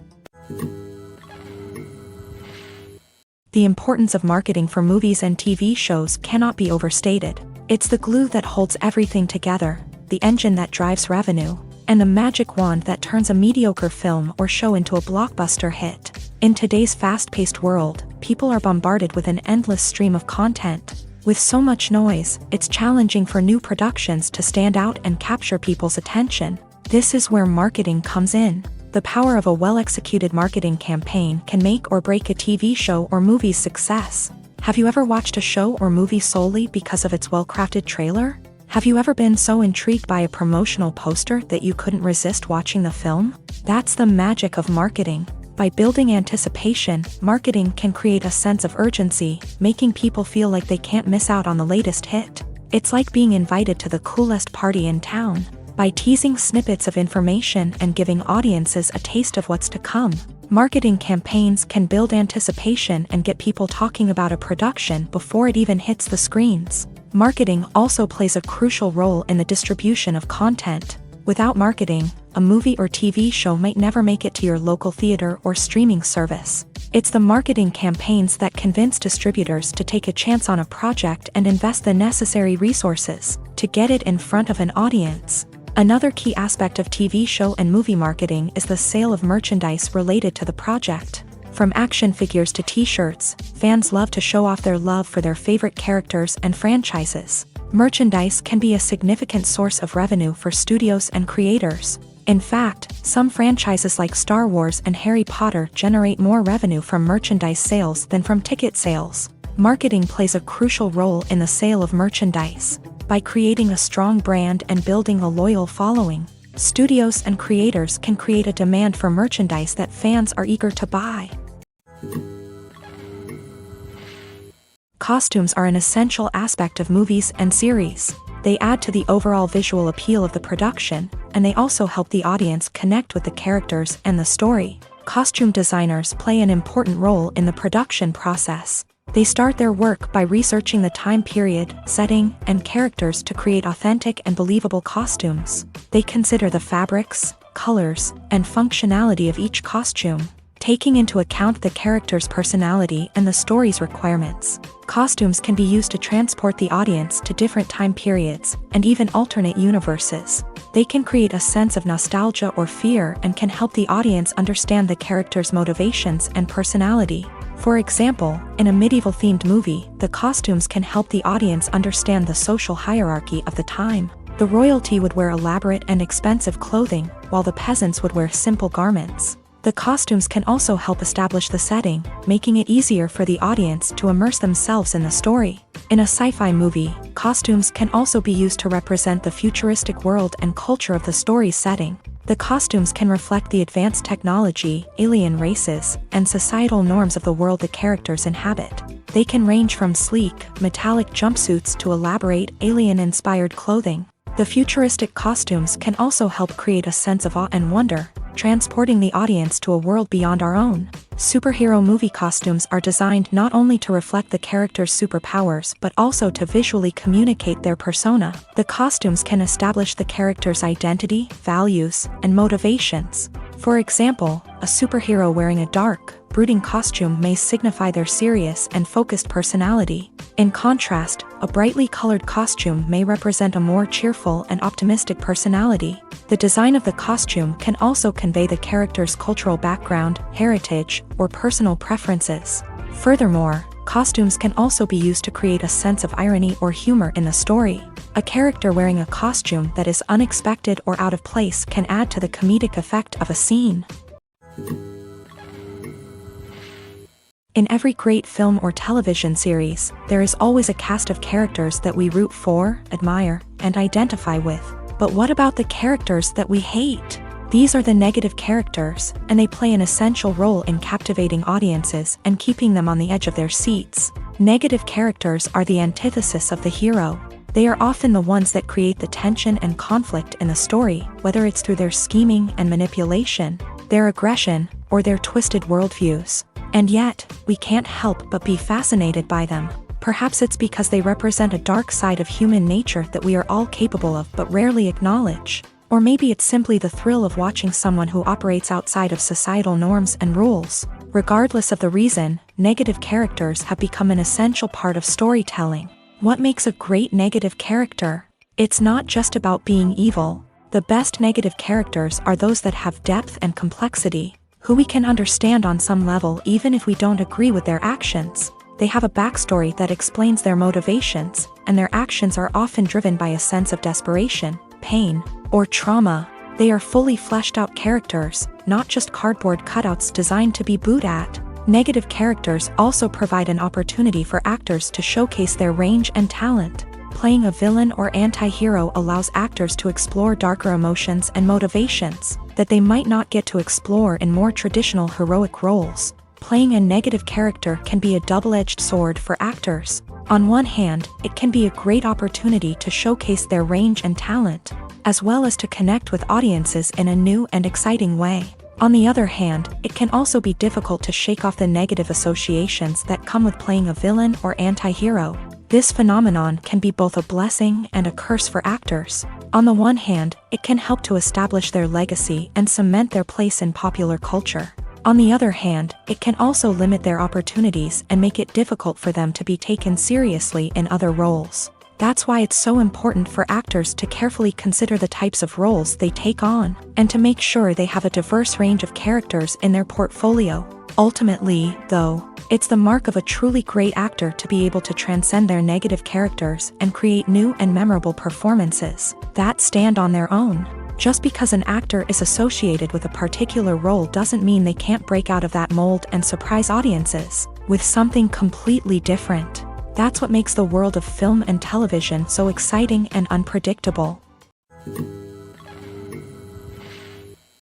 The importance of marketing for movies and TV shows cannot be overstated. It's the glue that holds everything together, the engine that drives revenue, and the magic wand that turns a mediocre film or show into a blockbuster hit. In today's fast-paced world, people are bombarded with an endless stream of content. With so much noise, it's challenging for new productions to stand out and capture people's attention. This is where marketing comes in. The power of a well-executed marketing campaign can make or break a TV show or movie's success. Have you ever watched a show or movie solely because of its well-crafted trailer? Have you ever been so intrigued by a promotional poster that you couldn't resist watching the film? That's the magic of marketing. By building anticipation, marketing can create a sense of urgency, making people feel like they can't miss out on the latest hit. It's like being invited to the coolest party in town. By teasing snippets of information and giving audiences a taste of what's to come, marketing campaigns can build anticipation and get people talking about a production before it even hits the screens. Marketing also plays a crucial role in the distribution of content. Without marketing, a movie or TV show might never make it to your local theater or streaming service. It's the marketing campaigns that convince distributors to take a chance on a project and invest the necessary resources to get it in front of an audience. Another key aspect of TV show and movie marketing is the sale of merchandise related to the project. From action figures to t-shirts, fans love to show off their love for their favorite characters and franchises. Merchandise can be a significant source of revenue for studios and creators. In fact, some franchises like Star Wars and Harry Potter generate more revenue from merchandise sales than from ticket sales. Marketing plays a crucial role in the sale of merchandise. By creating a strong brand and building a loyal following, studios and creators can create a demand for merchandise that fans are eager to buy. Costumes are an essential aspect of movies and series. They add to the overall visual appeal of the production, and they also help the audience connect with the characters and the story. Costume designers play an important role in the production process. They start their work by researching the time period, setting, and characters to create authentic and believable costumes. They consider the fabrics, colors, and functionality of each costume, taking into account the character's personality and the story's requirements. Costumes can be used to transport the audience to different time periods and even alternate universes. They can create a sense of nostalgia or fear and can help the audience understand the character's motivations and personality. For example, in a medieval-themed movie, the costumes can help the audience understand the social hierarchy of the time. The royalty would wear elaborate and expensive clothing, while the peasants would wear simple garments. The costumes can also help establish the setting, making it easier for the audience to immerse themselves in the story. In a sci-fi movie, costumes can also be used to represent the futuristic world and culture of the story's setting. The costumes can reflect the advanced technology, alien races, and societal norms of the world the characters inhabit. They can range from sleek, metallic jumpsuits to elaborate, alien-inspired clothing. The futuristic costumes can also help create a sense of awe and wonder, transporting the audience to a world beyond our own. Superhero movie costumes are designed not only to reflect the character's superpowers but also to visually communicate their persona. The costumes can establish the character's identity, values, and motivations. For example, a superhero wearing a dark, brooding costume may signify their serious and focused personality. In contrast, a brightly colored costume may represent a more cheerful and optimistic personality. The design of the costume can also convey the character's cultural background, heritage, or personal preferences. Furthermore, costumes can also be used to create a sense of irony or humor in the story. A character wearing a costume that is unexpected or out of place can add to the comedic effect of a scene. In every great film or television series, there is always a cast of characters that we root for, admire, and identify with. But what about the characters that we hate? These are the negative characters, and they play an essential role in captivating audiences and keeping them on the edge of their seats. Negative characters are the antithesis of the hero. They are often the ones that create the tension and conflict in the story, whether it's through their scheming and manipulation, their aggression, or their twisted worldviews. And yet, we can't help but be fascinated by them. Perhaps it's because they represent a dark side of human nature that we are all capable of but rarely acknowledge. Or maybe it's simply the thrill of watching someone who operates outside of societal norms and rules. Regardless of the reason, negative characters have become an essential part of storytelling. What makes a great negative character? It's not just about being evil. The best negative characters are those that have depth and complexity, who we can understand on some level even if we don't agree with their actions. They have a backstory that explains their motivations, and their actions are often driven by a sense of desperation, pain, or trauma. They are fully fleshed out characters, not just cardboard cutouts designed to be booed at. Negative characters also provide an opportunity for actors to showcase their range and talent. Playing a villain or anti-hero allows actors to explore darker emotions and motivations that they might not get to explore in more traditional heroic roles. Playing a negative character can be a double-edged sword for actors. On one hand, it can be a great opportunity to showcase their range and talent, as well as to connect with audiences in a new and exciting way. On the other hand, it can also be difficult to shake off the negative associations that come with playing a villain or anti-hero. This phenomenon can be both a blessing and a curse for actors. On the one hand, it can help to establish their legacy and cement their place in popular culture. On the other hand, it can also limit their opportunities and make it difficult for them to be taken seriously in other roles. That's why it's so important for actors to carefully consider the types of roles they take on, and to make sure they have a diverse range of characters in their portfolio. Ultimately, though, it's the mark of a truly great actor to be able to transcend their negative characters and create new and memorable performances that stand on their own. Just because an actor is associated with a particular role doesn't mean they can't break out of that mold and surprise audiences with something completely different. That's what makes the world of film and television so exciting and unpredictable.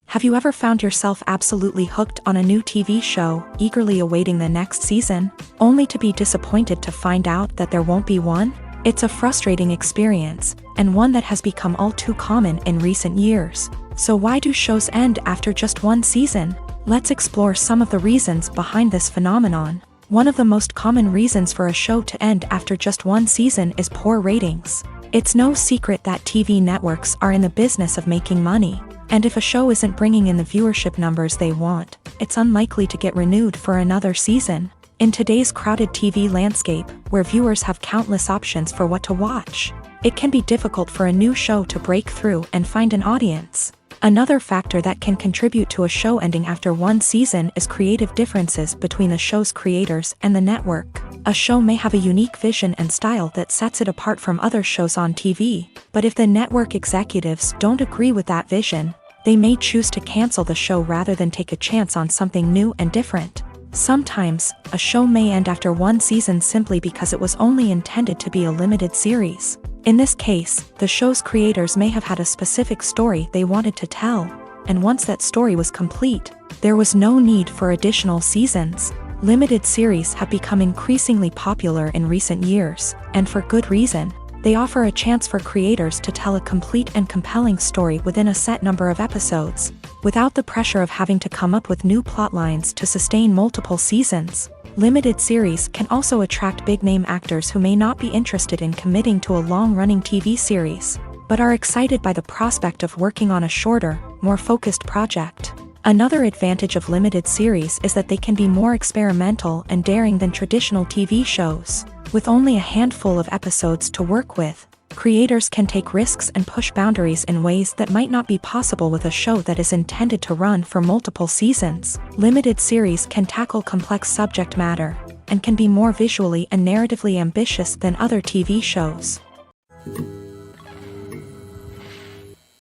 Have you ever found yourself absolutely hooked on a new TV show, eagerly awaiting the next season, only to be disappointed to find out that there won't be one? It's a frustrating experience, and one that has become all too common in recent years. So why do shows end after just one season? Let's explore some of the reasons behind this phenomenon. One of the most common reasons for a show to end after just one season is poor ratings. It's no secret that TV networks are in the business of making money. And if a show isn't bringing in the viewership numbers they want, it's unlikely to get renewed for another season. In today's crowded TV landscape, where viewers have countless options for what to watch, it can be difficult for a new show to break through and find an audience. Another factor that can contribute to a show ending after one season is creative differences between the show's creators and the network. A show may have a unique vision and style that sets it apart from other shows on TV, but if the network executives don't agree with that vision, they may choose to cancel the show rather than take a chance on something new and different. Sometimes, a show may end after one season simply because it was only intended to be a limited series. In this case, the show's creators may have had a specific story they wanted to tell, and once that story was complete, there was no need for additional seasons. Limited series have become increasingly popular in recent years, and for good reason. They offer a chance for creators to tell a complete and compelling story within a set number of episodes, without the pressure of having to come up with new plotlines to sustain multiple seasons. Limited series can also attract big-name actors who may not be interested in committing to a long-running TV series, but are excited by the prospect of working on a shorter, more focused project. Another advantage of limited series is that they can be more experimental and daring than traditional TV shows. With only a handful of episodes to work with, creators can take risks and push boundaries in ways that might not be possible with a show that is intended to run for multiple seasons. Limited series can tackle complex subject matter, and can be more visually and narratively ambitious than other TV shows.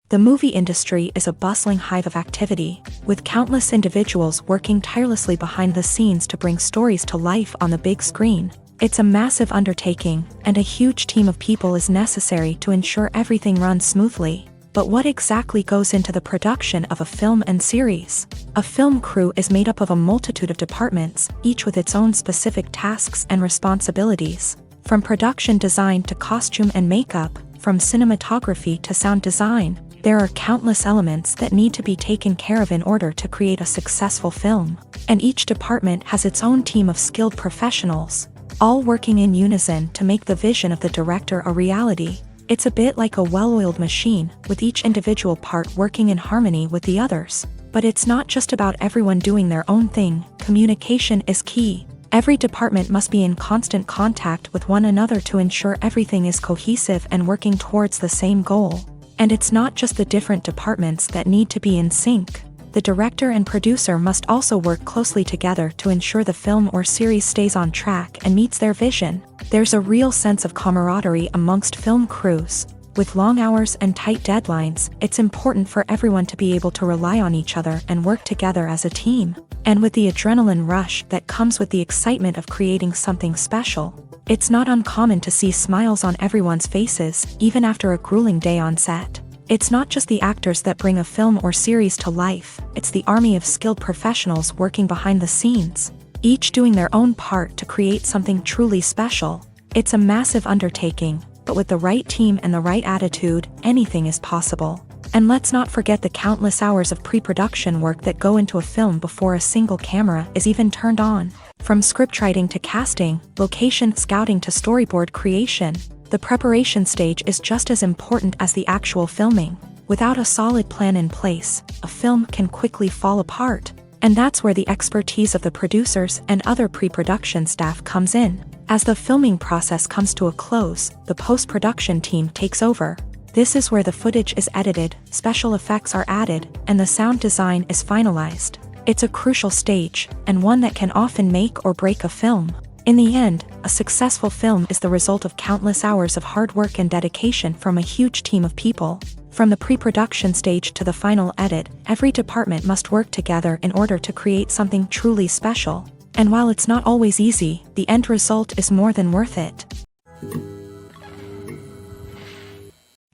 The movie industry is a bustling hive of activity, with countless individuals working tirelessly behind the scenes to bring stories to life on the big screen. It's a massive undertaking, and a huge team of people is necessary to ensure everything runs smoothly. But what exactly goes into the production of a film and series? A film crew is made up of a multitude of departments, each with its own specific tasks and responsibilities. From production design to costume and makeup, from cinematography to sound design, there are countless elements that need to be taken care of in order to create a successful film. And each department has its own team of skilled professionals, all working in unison to make the vision of the director a reality. It's a bit like a well-oiled machine, with each individual part working in harmony with the others. But it's not just about everyone doing their own thing. Communication is key. Every department must be in constant contact with one another to ensure everything is cohesive and working towards the same goal. And it's not just the different departments that need to be in sync. The director and producer must also work closely together to ensure the film or series stays on track and meets their vision. There's a real sense of camaraderie amongst film crews. With long hours and tight deadlines, it's important for everyone to be able to rely on each other and work together as a team. And with the adrenaline rush that comes with the excitement of creating something special, it's not uncommon to see smiles on everyone's faces, even after a grueling day on set. It's not just the actors that bring a film or series to life, it's the army of skilled professionals working behind the scenes, each doing their own part to create something truly special. It's a massive undertaking, but with the right team and the right attitude, anything is possible. And let's not forget the countless hours of pre-production work that go into a film before a single camera is even turned on. From scriptwriting to casting, location scouting to storyboard creation, the preparation stage is just as important as the actual filming. Without a solid plan in place, a film can quickly fall apart. And that's where the expertise of the producers and other pre-production staff comes in. As the filming process comes to a close, the post-production team takes over. This is where the footage is edited, special effects are added, and the sound design is finalized. It's a crucial stage, and one that can often make or break a film. In the end, a successful film is the result of countless hours of hard work and dedication from a huge team of people. From the pre-production stage to the final edit, every department must work together in order to create something truly special. And while it's not always easy, the end result is more than worth it.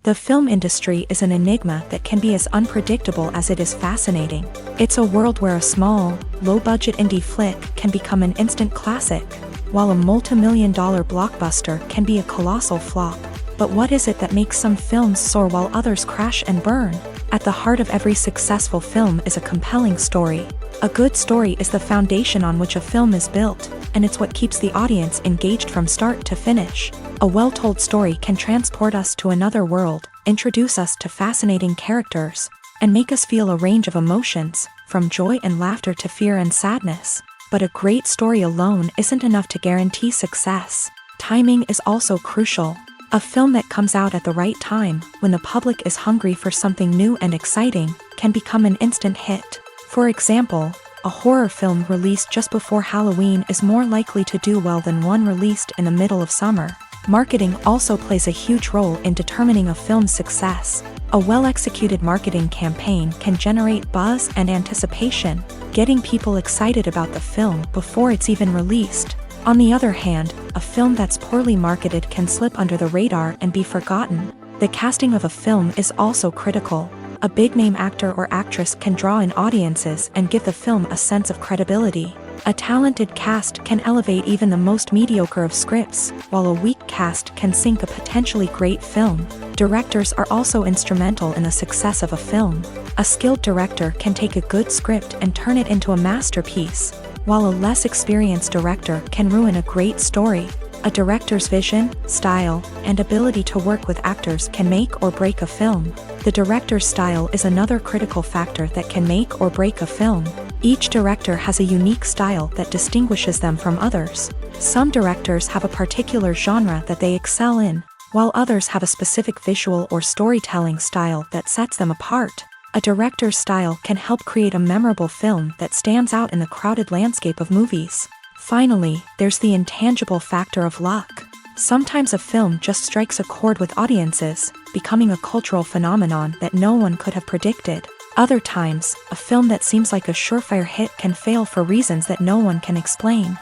The film industry is an enigma that can be as unpredictable as it is fascinating. It's a world where a small, low-budget indie flick can become an instant classic, while a multi-million-dollar blockbuster can be a colossal flop. But what is it that makes some films soar while others crash and burn? At the heart of every successful film is a compelling story. A good story is the foundation on which a film is built, and it's what keeps the audience engaged from start to finish. A well-told story can transport us to another world, introduce us to fascinating characters, and make us feel a range of emotions, from joy and laughter to fear and sadness. But a great story alone isn't enough to guarantee success. Timing is also crucial. A film that comes out at the right time, when the public is hungry for something new and exciting, can become an instant hit. For example, a horror film released just before Halloween is more likely to do well than one released in the middle of summer. Marketing also plays a huge role in determining a film's success. A well-executed marketing campaign can generate buzz and anticipation, getting people excited about the film before it's even released. On the other hand, a film that's poorly marketed can slip under the radar and be forgotten. The casting of a film is also critical. A big-name actor or actress can draw in audiences and give the film a sense of credibility. A talented cast can elevate even the most mediocre of scripts, while a weak cast can sink a potentially great film. Directors are also instrumental in the success of a film. A skilled director can take a good script and turn it into a masterpiece, while a less experienced director can ruin a great story. A director's vision, style, and ability to work with actors can make or break a film. The director's style is another critical factor that can make or break a film. Each director has a unique style that distinguishes them from others. Some directors have a particular genre that they excel in, while others have a specific visual or storytelling style that sets them apart. A director's style can help create a memorable film that stands out in the crowded landscape of movies. Finally, there's the intangible factor of luck. Sometimes a film just strikes a chord with audiences, becoming a cultural phenomenon that no one could have predicted. Other times, a film that seems like a surefire hit can fail for reasons that no one can explain.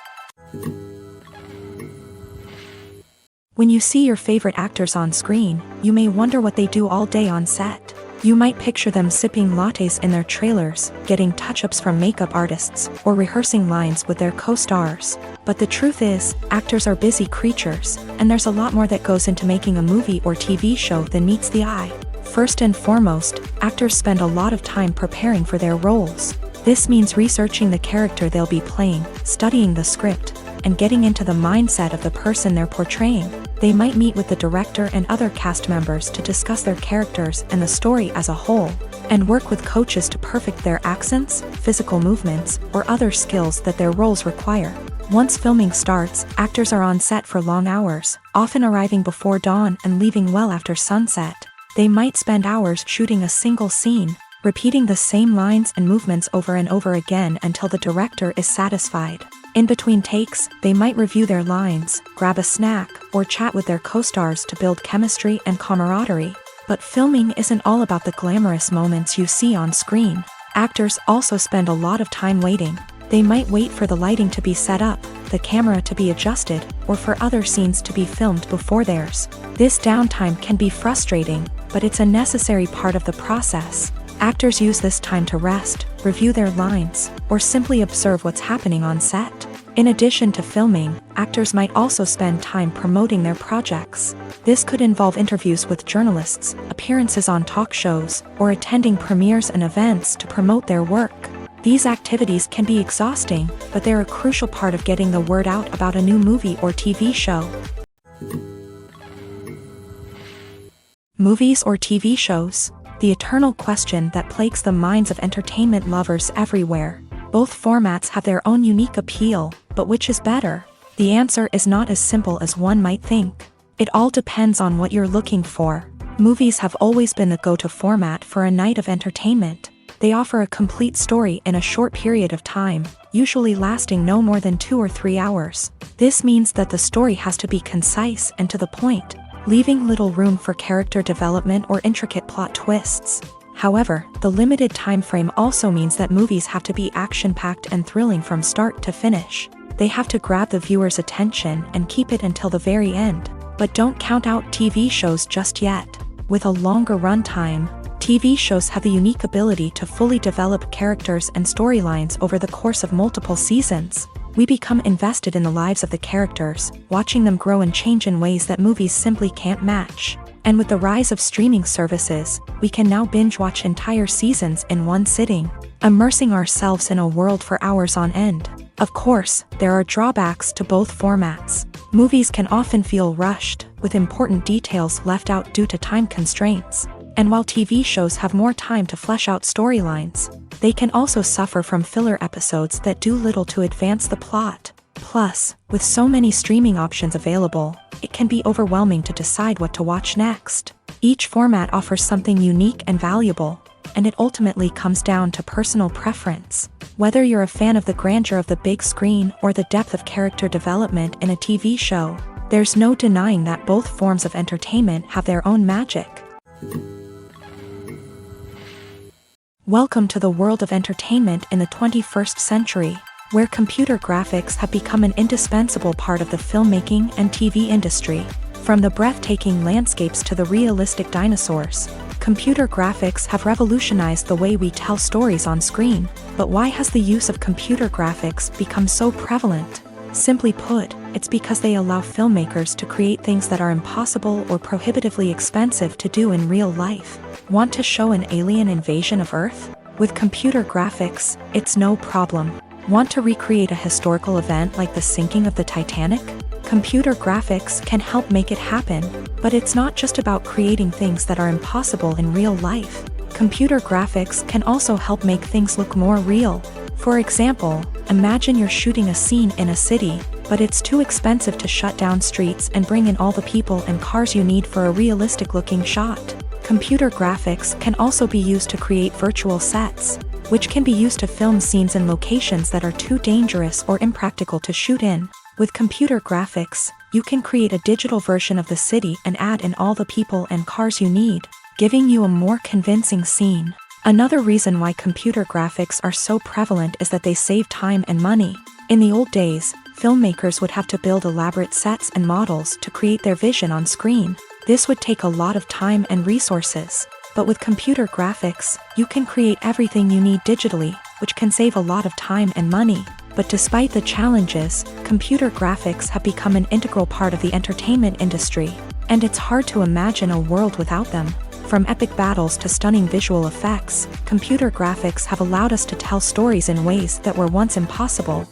When you see your favorite actors on screen, you may wonder what they do all day on set. You might picture them sipping lattes in their trailers, getting touch-ups from makeup artists, or rehearsing lines with their co-stars. But the truth is, actors are busy creatures, and there's a lot more that goes into making a movie or TV show than meets the eye. First and foremost, actors spend a lot of time preparing for their roles. This means researching the character they'll be playing, studying the script, and getting into the mindset of the person they're portraying. They might meet with the director and other cast members to discuss their characters and the story as a whole, and work with coaches to perfect their accents, physical movements, or other skills that their roles require. Once filming starts, actors are on set for long hours, often arriving before dawn and leaving well after sunset. They might spend hours shooting a single scene, repeating the same lines and movements over and over again until the director is satisfied. In between takes, they might review their lines, grab a snack, or chat with their co-stars to build chemistry and camaraderie. But filming isn't all about the glamorous moments you see on screen. Actors also spend a lot of time waiting. They might wait for the lighting to be set up, the camera to be adjusted, or for other scenes to be filmed before theirs. This downtime can be frustrating, but it's a necessary part of the process. Actors use this time to rest, review their lines, or simply observe what's happening on set. In addition to filming, actors might also spend time promoting their projects. This could involve interviews with journalists, appearances on talk shows, or attending premieres and events to promote their work. These activities can be exhausting, but they're a crucial part of getting the word out about a new movie or TV show. Movies or TV shows? The eternal question that plagues the minds of entertainment lovers everywhere. Both formats have their own unique appeal, but which is better? The answer is not as simple as one might think. It all depends on what you're looking for. Movies have always been the go-to format for a night of entertainment. They offer a complete story in a short period of time, usually lasting no more than 2 or 3 hours. This means that the story has to be concise and to the point, leaving little room for character development or intricate plot twists. However, the limited time frame also means that movies have to be action-packed and thrilling from start to finish. They have to grab the viewer's attention and keep it until the very end. But don't count out TV shows just yet. With a longer runtime, TV shows have the unique ability to fully develop characters and storylines over the course of multiple seasons. We become invested in the lives of the characters, watching them grow and change in ways that movies simply can't match. And with the rise of streaming services, we can now binge-watch entire seasons in one sitting, immersing ourselves in a world for hours on end. Of course, there are drawbacks to both formats. Movies can often feel rushed, with important details left out due to time constraints. And while TV shows have more time to flesh out storylines, they can also suffer from filler episodes that do little to advance the plot. Plus, with so many streaming options available, it can be overwhelming to decide what to watch next. Each format offers something unique and valuable, and it ultimately comes down to personal preference. Whether you're a fan of the grandeur of the big screen or the depth of character development in a TV show, there's no denying that both forms of entertainment have their own magic. Welcome to the world of entertainment in the 21st century, where computer graphics have become an indispensable part of the filmmaking and TV industry. From the breathtaking landscapes to the realistic dinosaurs, computer graphics have revolutionized the way we tell stories on screen. But why has the use of computer graphics become so prevalent? Simply put, it's because they allow filmmakers to create things that are impossible or prohibitively expensive to do in real life. Want to show an alien invasion of Earth? With computer graphics, it's no problem. Want to recreate a historical event like the sinking of the Titanic? Computer graphics can help make it happen, but it's not just about creating things that are impossible in real life. Computer graphics can also help make things look more real. For example, imagine you're shooting a scene in a city, but it's too expensive to shut down streets and bring in all the people and cars you need for a realistic-looking shot. Computer graphics can also be used to create virtual sets, which can be used to film scenes in locations that are too dangerous or impractical to shoot in. With computer graphics, you can create a digital version of the city and add in all the people and cars you need, giving you a more convincing scene. Another reason why computer graphics are so prevalent is that they save time and money. In the old days, filmmakers would have to build elaborate sets and models to create their vision on screen. This would take a lot of time and resources. But with computer graphics, you can create everything you need digitally, which can save a lot of time and money. But despite the challenges, computer graphics have become an integral part of the entertainment industry, and it's hard to imagine a world without them. From epic battles to stunning visual effects, computer graphics have allowed us to tell stories in ways that were once impossible.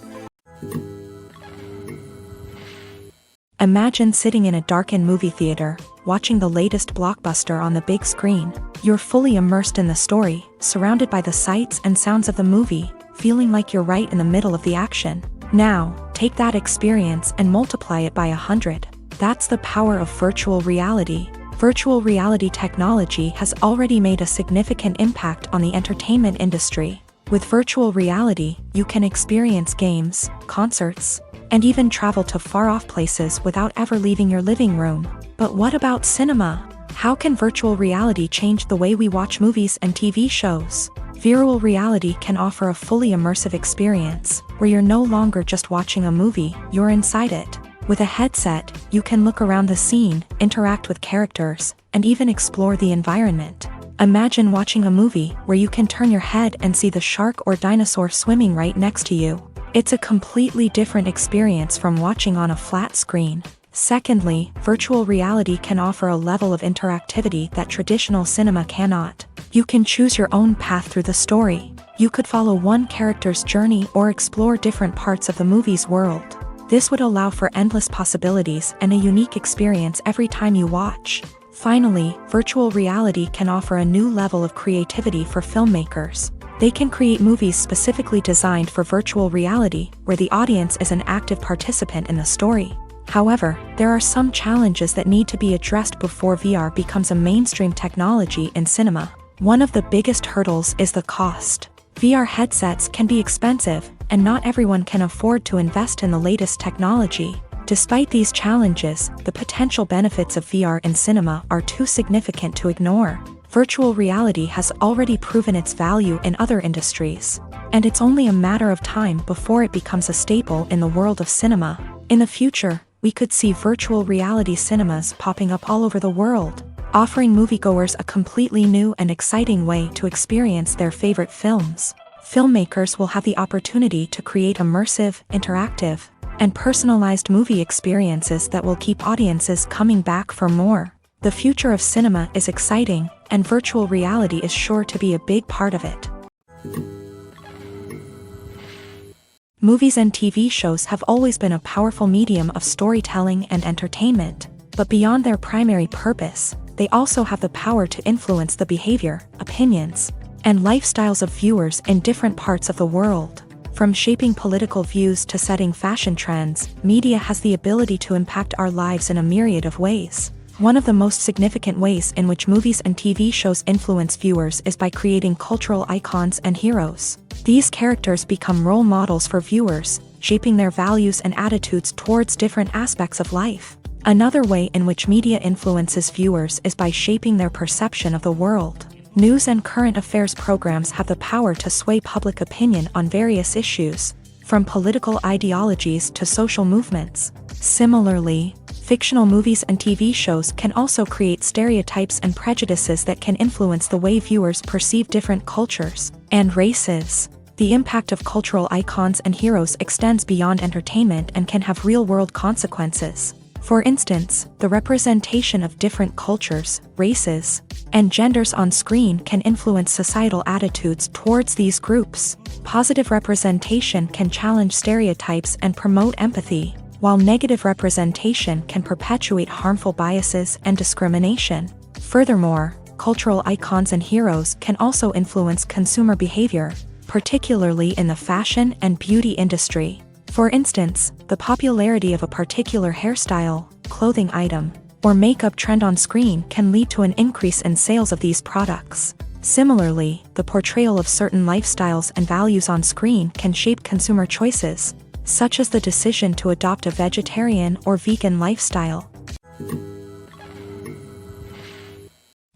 Imagine sitting in a darkened movie theater, watching the latest blockbuster on the big screen. You're fully immersed in the story, surrounded by the sights and sounds of the movie, feeling like you're right in the middle of the action. Now, take that experience and multiply it by 100. That's the power of virtual reality. Virtual reality technology has already made a significant impact on the entertainment industry. With virtual reality, you can experience games, concerts, and even travel to far-off places without ever leaving your living room. But what about cinema? How can virtual reality change the way we watch movies and TV shows? Virtual reality can offer a fully immersive experience, where you're no longer just watching a movie, you're inside it. With a headset, you can look around the scene, interact with characters, and even explore the environment. Imagine watching a movie where you can turn your head and see the shark or dinosaur swimming right next to you. It's a completely different experience from watching on a flat screen. Secondly, virtual reality can offer a level of interactivity that traditional cinema cannot. You can choose your own path through the story. You could follow one character's journey or explore different parts of the movie's world. This would allow for endless possibilities and a unique experience every time you watch. Finally, virtual reality can offer a new level of creativity for filmmakers. They can create movies specifically designed for virtual reality, where the audience is an active participant in the story. However, there are some challenges that need to be addressed before VR becomes a mainstream technology in cinema. One of the biggest hurdles is the cost. VR headsets can be expensive, and not everyone can afford to invest in the latest technology. Despite these challenges, the potential benefits of VR in cinema are too significant to ignore. Virtual reality has already proven its value in other industries, and it's only a matter of time before it becomes a staple in the world of cinema. In the future, we could see virtual reality cinemas popping up all over the world, offering moviegoers a completely new and exciting way to experience their favorite films. Filmmakers will have the opportunity to create immersive, interactive, and personalized movie experiences that will keep audiences coming back for more. The future of cinema is exciting, and virtual reality is sure to be a big part of it. Movies and TV shows have always been a powerful medium of storytelling and entertainment, but beyond their primary purpose, they also have the power to influence the behavior, opinions, and lifestyles of viewers in different parts of the world. From shaping political views to setting fashion trends, media has the ability to impact our lives in a myriad of ways. One of the most significant ways in which movies and TV shows influence viewers is by creating cultural icons and heroes. These characters become role models for viewers, shaping their values and attitudes towards different aspects of life. Another way in which media influences viewers is by shaping their perception of the world. News and current affairs programs have the power to sway public opinion on various issues, from political ideologies to social movements. Similarly, fictional movies and TV shows can also create stereotypes and prejudices that can influence the way viewers perceive different cultures and races. The impact of cultural icons and heroes extends beyond entertainment and can have real-world consequences. For instance, the representation of different cultures, races, and genders on screen can influence societal attitudes towards these groups. Positive representation can challenge stereotypes and promote empathy, while negative representation can perpetuate harmful biases and discrimination. Furthermore, cultural icons and heroes can also influence consumer behavior, particularly in the fashion and beauty industry. For instance, the popularity of a particular hairstyle, clothing item, or makeup trend on screen can lead to an increase in sales of these products. Similarly, the portrayal of certain lifestyles and values on screen can shape consumer choices, such as the decision to adopt a vegetarian or vegan lifestyle.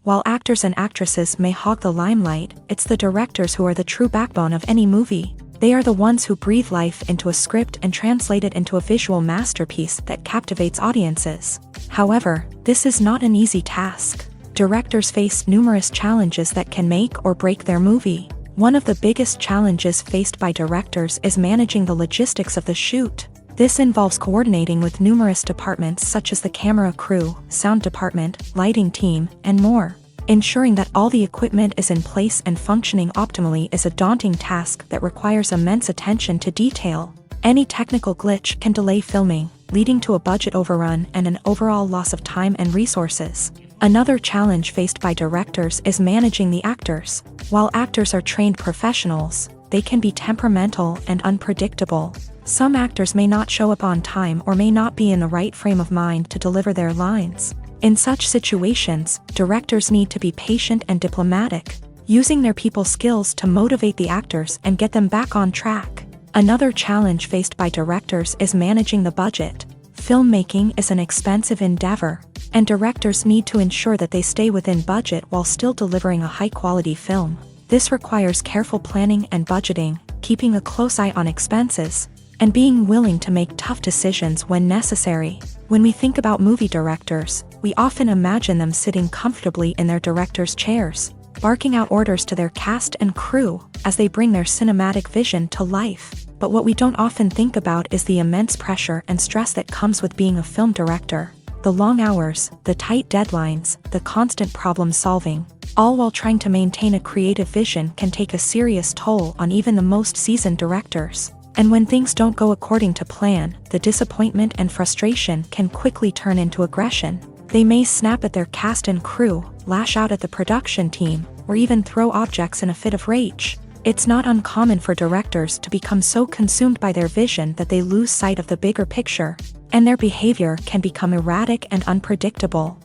While actors and actresses may hog the limelight, it's the directors who are the true backbone of any movie. They are the ones who breathe life into a script and translate it into a visual masterpiece that captivates audiences. However, this is not an easy task. Directors face numerous challenges that can make or break their movie. One of the biggest challenges faced by directors is managing the logistics of the shoot. This involves coordinating with numerous departments such as the camera crew, sound department, lighting team, and more. Ensuring that all the equipment is in place and functioning optimally is a daunting task that requires immense attention to detail. Any technical glitch can delay filming, leading to a budget overrun and an overall loss of time and resources. Another challenge faced by directors is managing the actors. While actors are trained professionals, they can be temperamental and unpredictable. Some actors may not show up on time or may not be in the right frame of mind to deliver their lines. In such situations, directors need to be patient and diplomatic, using their people skills to motivate the actors and get them back on track. Another challenge faced by directors is managing the budget. Filmmaking is an expensive endeavor, and directors need to ensure that they stay within budget while still delivering a high-quality film. This requires careful planning and budgeting, keeping a close eye on expenses, and being willing to make tough decisions when necessary. When we think about movie directors, we often imagine them sitting comfortably in their director's chairs, barking out orders to their cast and crew as they bring their cinematic vision to life. But what we don't often think about is the immense pressure and stress that comes with being a film director. The long hours, the tight deadlines, the constant problem solving, all while trying to maintain a creative vision can take a serious toll on even the most seasoned directors. And when things don't go according to plan, the disappointment and frustration can quickly turn into aggression. They may snap at their cast and crew, lash out at the production team, or even throw objects in a fit of rage. It's not uncommon for directors to become so consumed by their vision that they lose sight of the bigger picture, and their behavior can become erratic and unpredictable.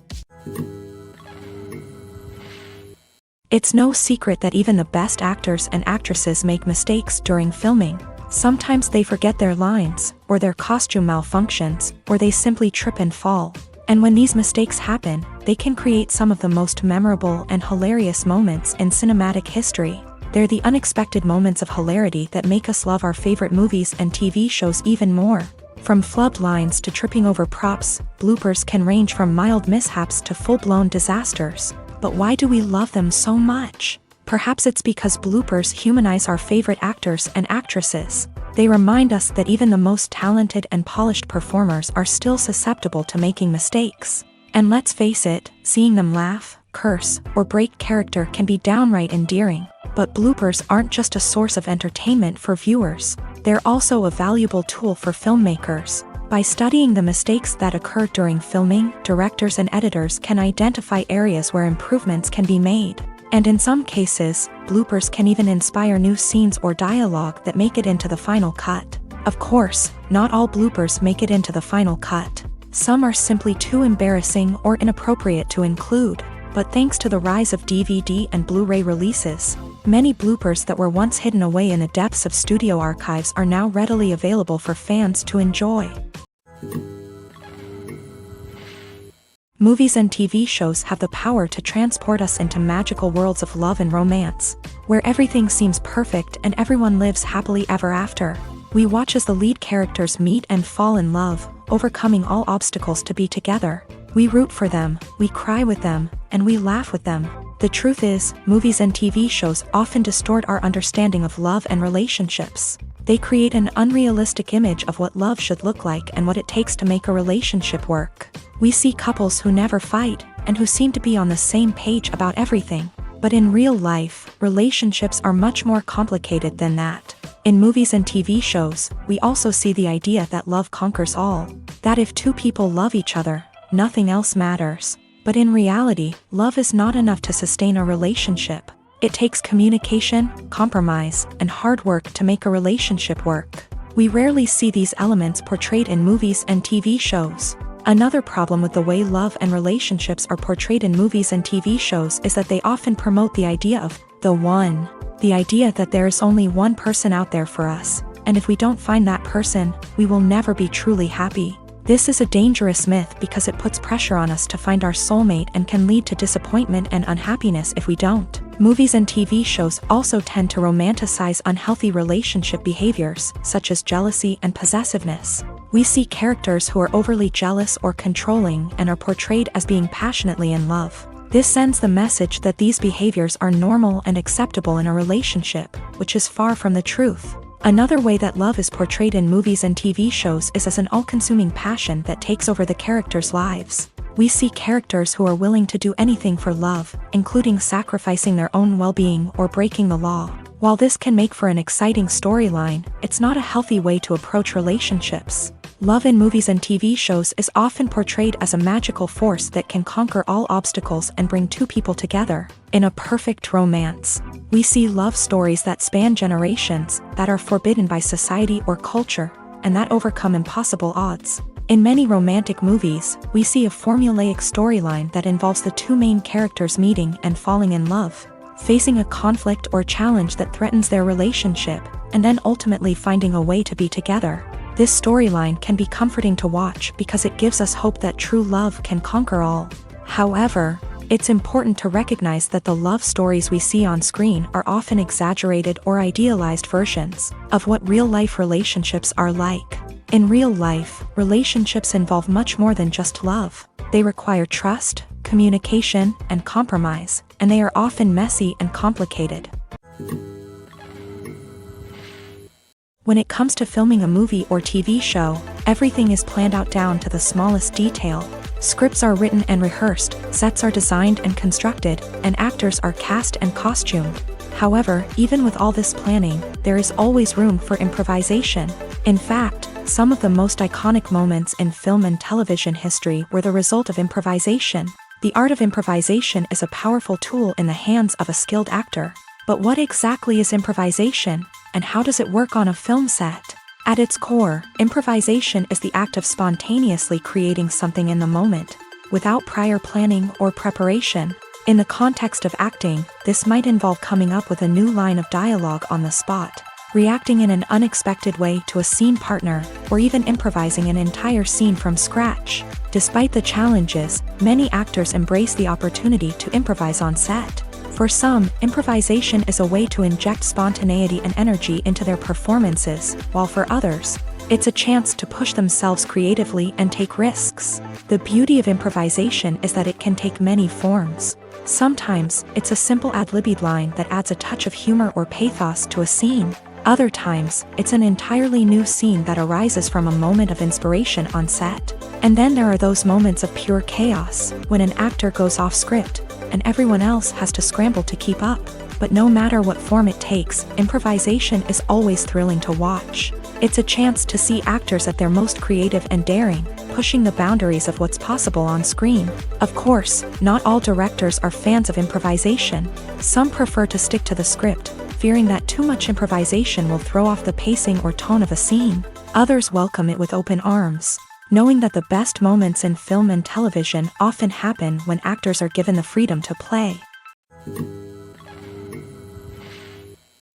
It's no secret that even the best actors and actresses make mistakes during filming. Sometimes they forget their lines, or their costume malfunctions, or they simply trip and fall. And when these mistakes happen, they can create some of the most memorable and hilarious moments in cinematic history. They're the unexpected moments of hilarity that make us love our favorite movies and TV shows even more. From flubbed lines to tripping over props, bloopers can range from mild mishaps to full-blown disasters. But why do we love them so much? Perhaps it's because bloopers humanize our favorite actors and actresses. They remind us that even the most talented and polished performers are still susceptible to making mistakes. And let's face it, seeing them laugh, curse, or break character can be downright endearing. But bloopers aren't just a source of entertainment for viewers. They're also a valuable tool for filmmakers. By studying the mistakes that occur during filming, directors and editors can identify areas where improvements can be made. And in some cases, bloopers can even inspire new scenes or dialogue that make it into the final cut. Of course, not all bloopers make it into the final cut. Some are simply too embarrassing or inappropriate to include. But thanks to the rise of DVD and Blu-ray releases, many bloopers that were once hidden away in the depths of studio archives are now readily available for fans to enjoy. Movies and TV shows have the power to transport us into magical worlds of love and romance, where everything seems perfect and everyone lives happily ever after. We watch as the lead characters meet and fall in love, overcoming all obstacles to be together. We root for them, we cry with them, and we laugh with them. The truth is, movies and TV shows often distort our understanding of love and relationships. They create an unrealistic image of what love should look like and what it takes to make a relationship work. We see couples who never fight, and who seem to be on the same page about everything. But in real life, relationships are much more complicated than that. In movies and TV shows, we also see the idea that love conquers all. That if two people love each other, nothing else matters. But in reality, love is not enough to sustain a relationship. It takes communication, compromise, and hard work to make a relationship work. We rarely see these elements portrayed in movies and TV shows. Another problem with the way love and relationships are portrayed in movies and TV shows is that they often promote the idea of the one. The idea that there is only one person out there for us, and if we don't find that person, we will never be truly happy. This is a dangerous myth because it puts pressure on us to find our soulmate and can lead to disappointment and unhappiness if we don't. Movies and TV shows also tend to romanticize unhealthy relationship behaviors, such as jealousy and possessiveness. We see characters who are overly jealous or controlling and are portrayed as being passionately in love. This sends the message that these behaviors are normal and acceptable in a relationship, which is far from the truth. Another way that love is portrayed in movies and TV shows is as an all-consuming passion that takes over the characters' lives. We see characters who are willing to do anything for love, including sacrificing their own well-being or breaking the law. While this can make for an exciting storyline, it's not a healthy way to approach relationships. Love in movies and TV shows is often portrayed as a magical force that can conquer all obstacles and bring two people together. In a perfect romance, we see love stories that span generations, that are forbidden by society or culture, and that overcome impossible odds. In many romantic movies, we see a formulaic storyline that involves the two main characters meeting and falling in love, facing a conflict or challenge that threatens their relationship, and then ultimately finding a way to be together. This storyline can be comforting to watch because it gives us hope that true love can conquer all. However, it's important to recognize that the love stories we see on screen are often exaggerated or idealized versions of what real-life relationships are like. In real life, relationships involve much more than just love. They require trust, communication, and compromise, and they are often messy and complicated. When it comes to filming a movie or TV show, everything is planned out down to the smallest detail. Scripts are written and rehearsed, sets are designed and constructed, and actors are cast and costumed. However, even with all this planning, there is always room for improvisation. In fact, some of the most iconic moments in film and television history were the result of improvisation. The art of improvisation is a powerful tool in the hands of a skilled actor. But what exactly is improvisation, and how does it work on a film set? At its core, improvisation is the act of spontaneously creating something in the moment, without prior planning or preparation. In the context of acting, this might involve coming up with a new line of dialogue on the spot, reacting in an unexpected way to a scene partner, or even improvising an entire scene from scratch. Despite the challenges, many actors embrace the opportunity to improvise on set. For some, improvisation is a way to inject spontaneity and energy into their performances, while for others, it's a chance to push themselves creatively and take risks. The beauty of improvisation is that it can take many forms. Sometimes, it's a simple ad-libbed line that adds a touch of humor or pathos to a scene. Other times, it's an entirely new scene that arises from a moment of inspiration on set. And then there are those moments of pure chaos, when an actor goes off script, and everyone else has to scramble to keep up. But no matter what form it takes, improvisation is always thrilling to watch. It's a chance to see actors at their most creative and daring, pushing the boundaries of what's possible on screen. Of course, not all directors are fans of improvisation. Some prefer to stick to the script, fearing that too much improvisation will throw off the pacing or tone of a scene. Others welcome it with open arms, knowing that the best moments in film and television often happen when actors are given the freedom to play.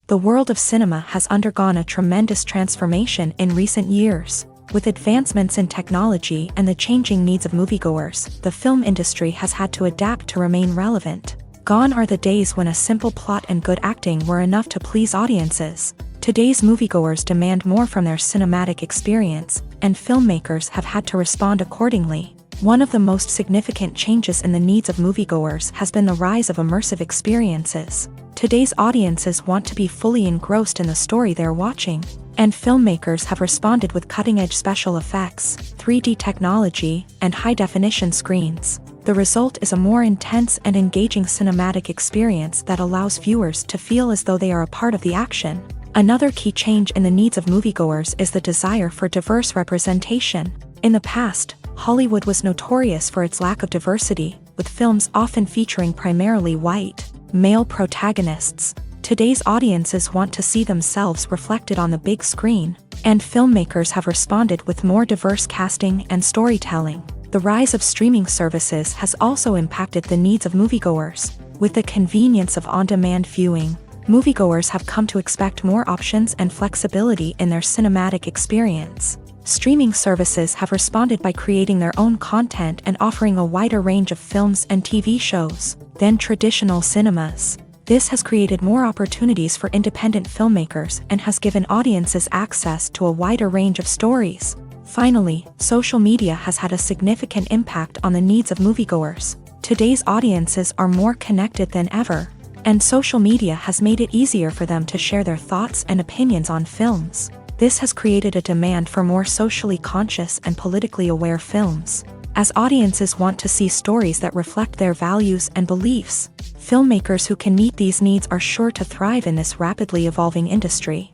The world of cinema has undergone a tremendous transformation in recent years. With advancements in technology and the changing needs of moviegoers, the film industry has had to adapt to remain relevant. Gone are the days when a simple plot and good acting were enough to please audiences. Today's moviegoers demand more from their cinematic experience, and filmmakers have had to respond accordingly. One of the most significant changes in the needs of moviegoers has been the rise of immersive experiences. Today's audiences want to be fully engrossed in the story they're watching, and filmmakers have responded with cutting-edge special effects, 3D technology, and high-definition screens. The result is a more intense and engaging cinematic experience that allows viewers to feel as though they are a part of the action. Another key change in the needs of moviegoers is the desire for diverse representation. In the past, Hollywood was notorious for its lack of diversity, with films often featuring primarily white, male protagonists. Today's audiences want to see themselves reflected on the big screen, and filmmakers have responded with more diverse casting and storytelling. The rise of streaming services has also impacted the needs of moviegoers. With the convenience of on-demand viewing, moviegoers have come to expect more options and flexibility in their cinematic experience. Streaming services have responded by creating their own content and offering a wider range of films and TV shows than traditional cinemas. This has created more opportunities for independent filmmakers and has given audiences access to a wider range of stories. Finally, social media has had a significant impact on the needs of moviegoers. Today's audiences are more connected than ever, and social media has made it easier for them to share their thoughts and opinions on films. This has created a demand for more socially conscious and politically aware films. As audiences want to see stories that reflect their values and beliefs, filmmakers who can meet these needs are sure to thrive in this rapidly evolving industry.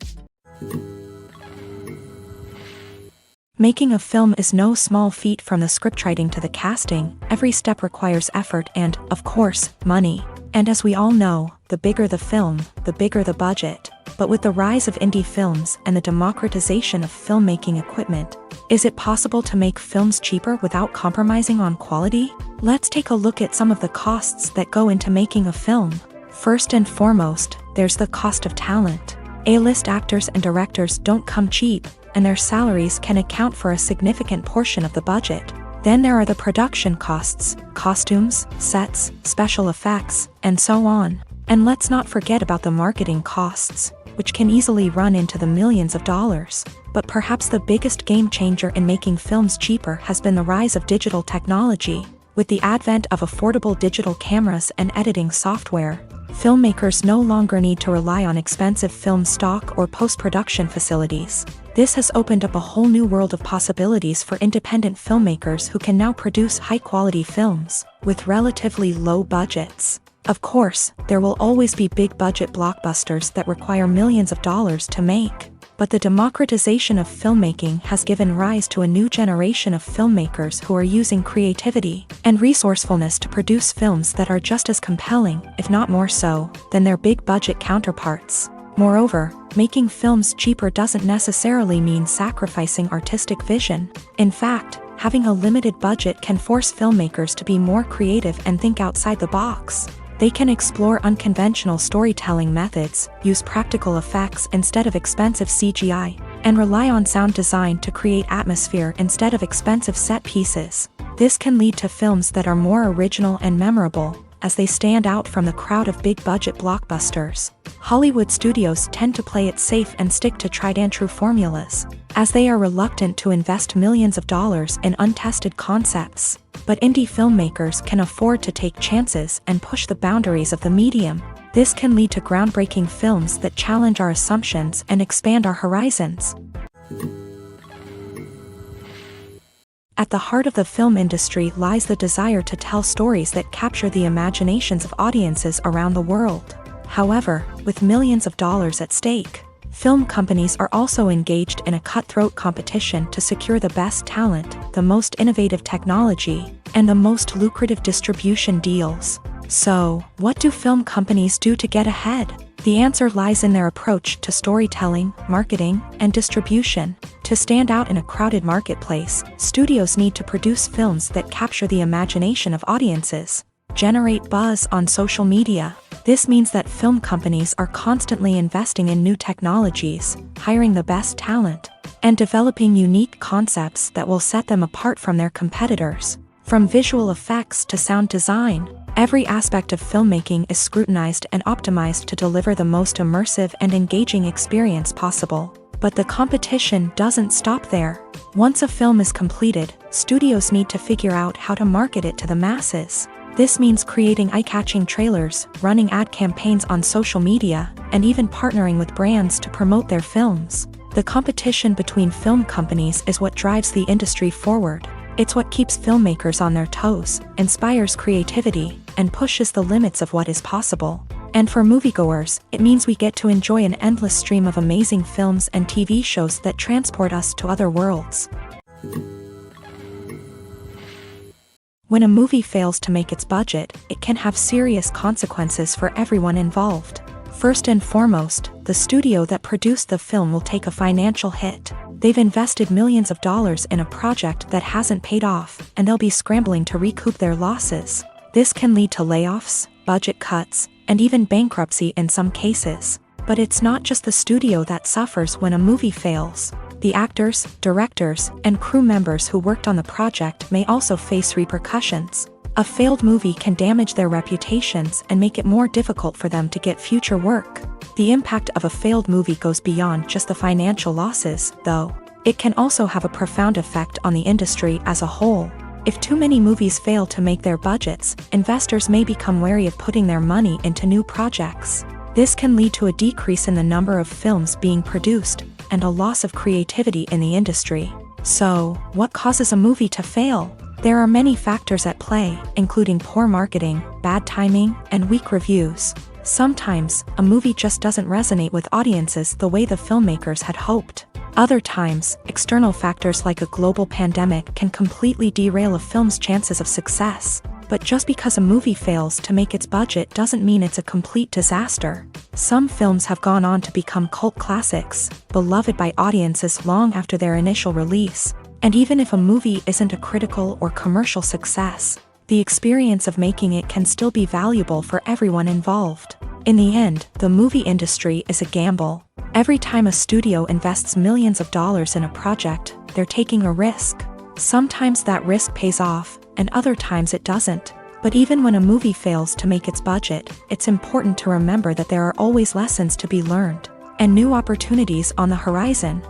Making a film is no small feat. From the scriptwriting to the casting, every step requires effort and, of course, money. And as we all know, the bigger the film, the bigger the budget. But with the rise of indie films and the democratization of filmmaking equipment, is it possible to make films cheaper without compromising on quality? Let's take a look at some of the costs that go into making a film. First and foremost, there's the cost of talent. A-list actors and directors don't come cheap, and their salaries can account for a significant portion of the budget. Then there are the production costs, costumes, sets, special effects, and so on. And let's not forget about the marketing costs, which can easily run into the millions of dollars. But perhaps the biggest game changer in making films cheaper has been the rise of digital technology. With the advent of affordable digital cameras and editing software, filmmakers no longer need to rely on expensive film stock or post-production facilities. This has opened up a whole new world of possibilities for independent filmmakers who can now produce high-quality films with relatively low budgets. Of course, there will always be big-budget blockbusters that require millions of dollars to make. But the democratization of filmmaking has given rise to a new generation of filmmakers who are using creativity and resourcefulness to produce films that are just as compelling, if not more so, than their big-budget counterparts. Moreover, making films cheaper doesn't necessarily mean sacrificing artistic vision. In fact, having a limited budget can force filmmakers to be more creative and think outside the box. They can explore unconventional storytelling methods, use practical effects instead of expensive CGI, and rely on sound design to create atmosphere instead of expensive set pieces. This can lead to films that are more original and memorable, as they stand out from the crowd of big-budget blockbusters. Hollywood studios tend to play it safe and stick to tried-and-true formulas, as they are reluctant to invest millions of dollars in untested concepts. But indie filmmakers can afford to take chances and push the boundaries of the medium. This can lead to groundbreaking films that challenge our assumptions and expand our horizons. At the heart of the film industry lies the desire to tell stories that capture the imaginations of audiences around the world. However, with millions of dollars at stake, Film companies are also engaged in a cutthroat competition to secure the best talent, the most innovative technology, and the most lucrative distribution deals. So, what do film companies do to get ahead? The answer lies in their approach to storytelling, marketing, and distribution. To stand out in a crowded marketplace, studios need to produce films that capture the imagination of audiences, generate buzz on social media. This means that film companies are constantly investing in new technologies, hiring the best talent, and developing unique concepts that will set them apart from their competitors. From visual effects to sound design, every aspect of filmmaking is scrutinized and optimized to deliver the most immersive and engaging experience possible. But the competition doesn't stop there. Once a film is completed, studios need to figure out how to market it to the masses. This means creating eye-catching trailers, running ad campaigns on social media, and even partnering with brands to promote their films. The competition between film companies is what drives the industry forward. It's what keeps filmmakers on their toes, inspires creativity, and pushes the limits of what is possible. And for moviegoers, it means we get to enjoy an endless stream of amazing films and TV shows that transport us to other worlds. When a movie fails to make its budget, it can have serious consequences for everyone involved. First and foremost, the studio that produced the film will take a financial hit. They've invested millions of dollars in a project that hasn't paid off, and they'll be scrambling to recoup their losses. This can lead to layoffs, budget cuts, and even bankruptcy in some cases. But it's not just the studio that suffers when a movie fails. The actors, directors, and crew members who worked on the project may also face repercussions. A failed movie can damage their reputations and make it more difficult for them to get future work. The impact of a failed movie goes beyond just the financial losses, though. It can also have a profound effect on the industry as a whole. If too many movies fail to make their budgets, investors may become wary of putting their money into new projects. This can lead to a decrease in the number of films being produced, and a loss of creativity in the industry. So, what causes a movie to fail? There are many factors at play, including poor marketing, bad timing, and weak reviews. Sometimes, a movie just doesn't resonate with audiences the way the filmmakers had hoped. Other times, external factors like a global pandemic can completely derail a film's chances of success. But just because a movie fails to make its budget doesn't mean it's a complete disaster. Some films have gone on to become cult classics, beloved by audiences long after their initial release. And even if a movie isn't a critical or commercial success, the experience of making it can still be valuable for everyone involved. In the end, the movie industry is a gamble. Every time a studio invests millions of dollars in a project, they're taking a risk. Sometimes that risk pays off, and other times it doesn't. But even when a movie fails to make its budget, it's important to remember that there are always lessons to be learned, and new opportunities on the horizon.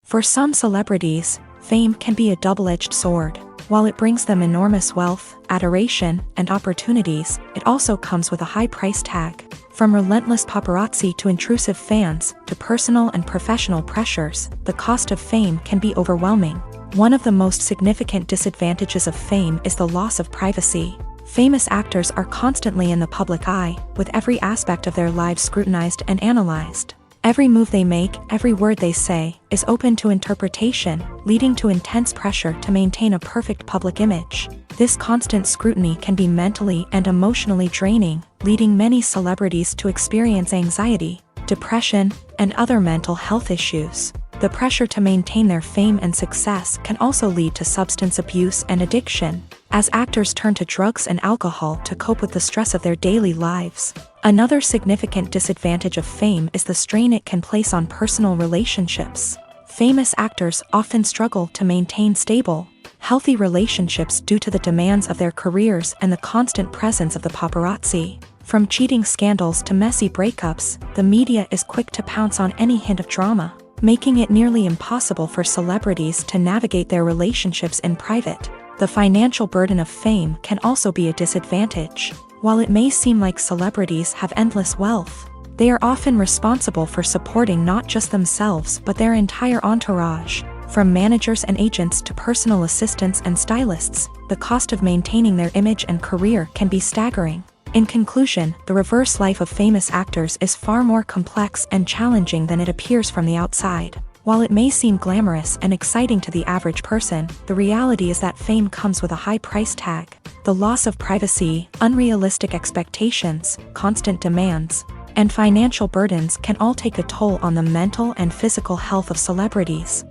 For some celebrities, fame can be a double-edged sword. While it brings them enormous wealth, adoration, and opportunities, it also comes with a high price tag. From relentless paparazzi to intrusive fans, to personal and professional pressures, the cost of fame can be overwhelming. One of the most significant disadvantages of fame is the loss of privacy. Famous actors are constantly in the public eye, with every aspect of their lives scrutinized and analyzed. Every move they make, every word they say, is open to interpretation, leading to intense pressure to maintain a perfect public image. This constant scrutiny can be mentally and emotionally draining, leading many celebrities to experience anxiety, depression, and other mental health issues. The pressure to maintain their fame and success can also lead to substance abuse and addiction, as actors turn to drugs and alcohol to cope with the stress of their daily lives. Another significant disadvantage of fame is the strain it can place on personal relationships. Famous actors often struggle to maintain stable, healthy relationships due to the demands of their careers and the constant presence of the paparazzi. From cheating scandals to messy breakups, the media is quick to pounce on any hint of drama, making it nearly impossible for celebrities to navigate their relationships in private. The financial burden of fame can also be a disadvantage. While it may seem like celebrities have endless wealth, they are often responsible for supporting not just themselves but their entire entourage. From managers and agents to personal assistants and stylists, the cost of maintaining their image and career can be staggering. In conclusion, the reverse life of famous actors is far more complex and challenging than it appears from the outside. While it may seem glamorous and exciting to the average person, the reality is that fame comes with a high price tag. The loss of privacy, unrealistic expectations, constant demands, and financial burdens can all take a toll on the mental and physical health of celebrities.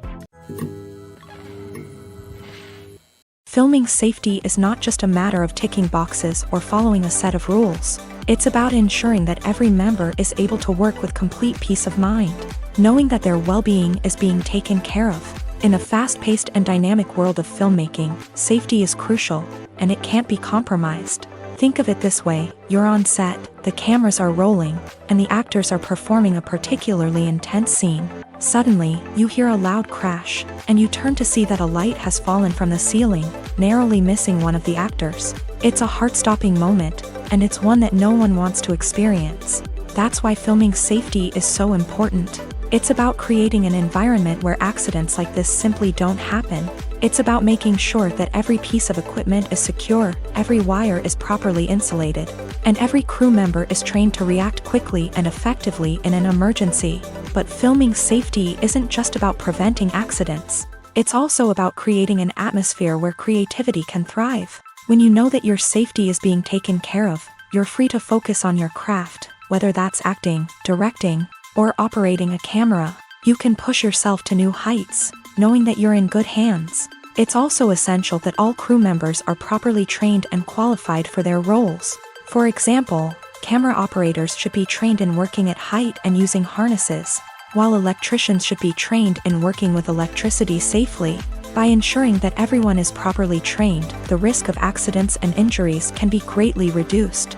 Filming safety is not just a matter of ticking boxes or following a set of rules. It's about ensuring that every member is able to work with complete peace of mind, knowing that their well-being is being taken care of. In a fast-paced and dynamic world of filmmaking, safety is crucial, and it can't be compromised. Think of it this way: you're on set, the cameras are rolling, and the actors are performing a particularly intense scene. Suddenly, you hear a loud crash, and you turn to see that a light has fallen from the ceiling, narrowly missing one of the actors. It's a heart-stopping moment, and it's one that no one wants to experience. That's why filming safety is so important. It's about creating an environment where accidents like this simply don't happen. It's about making sure that every piece of equipment is secure, every wire is properly insulated, and every crew member is trained to react quickly and effectively in an emergency. But filming safety isn't just about preventing accidents. It's also about creating an atmosphere where creativity can thrive. When you know that your safety is being taken care of, you're free to focus on your craft, whether that's acting, directing, or operating a camera. You can push yourself to new heights, knowing that you're in good hands. It's also essential that all crew members are properly trained and qualified for their roles. For example, camera operators should be trained in working at height and using harnesses, while electricians should be trained in working with electricity safely. By ensuring that everyone is properly trained, the risk of accidents and injuries can be greatly reduced.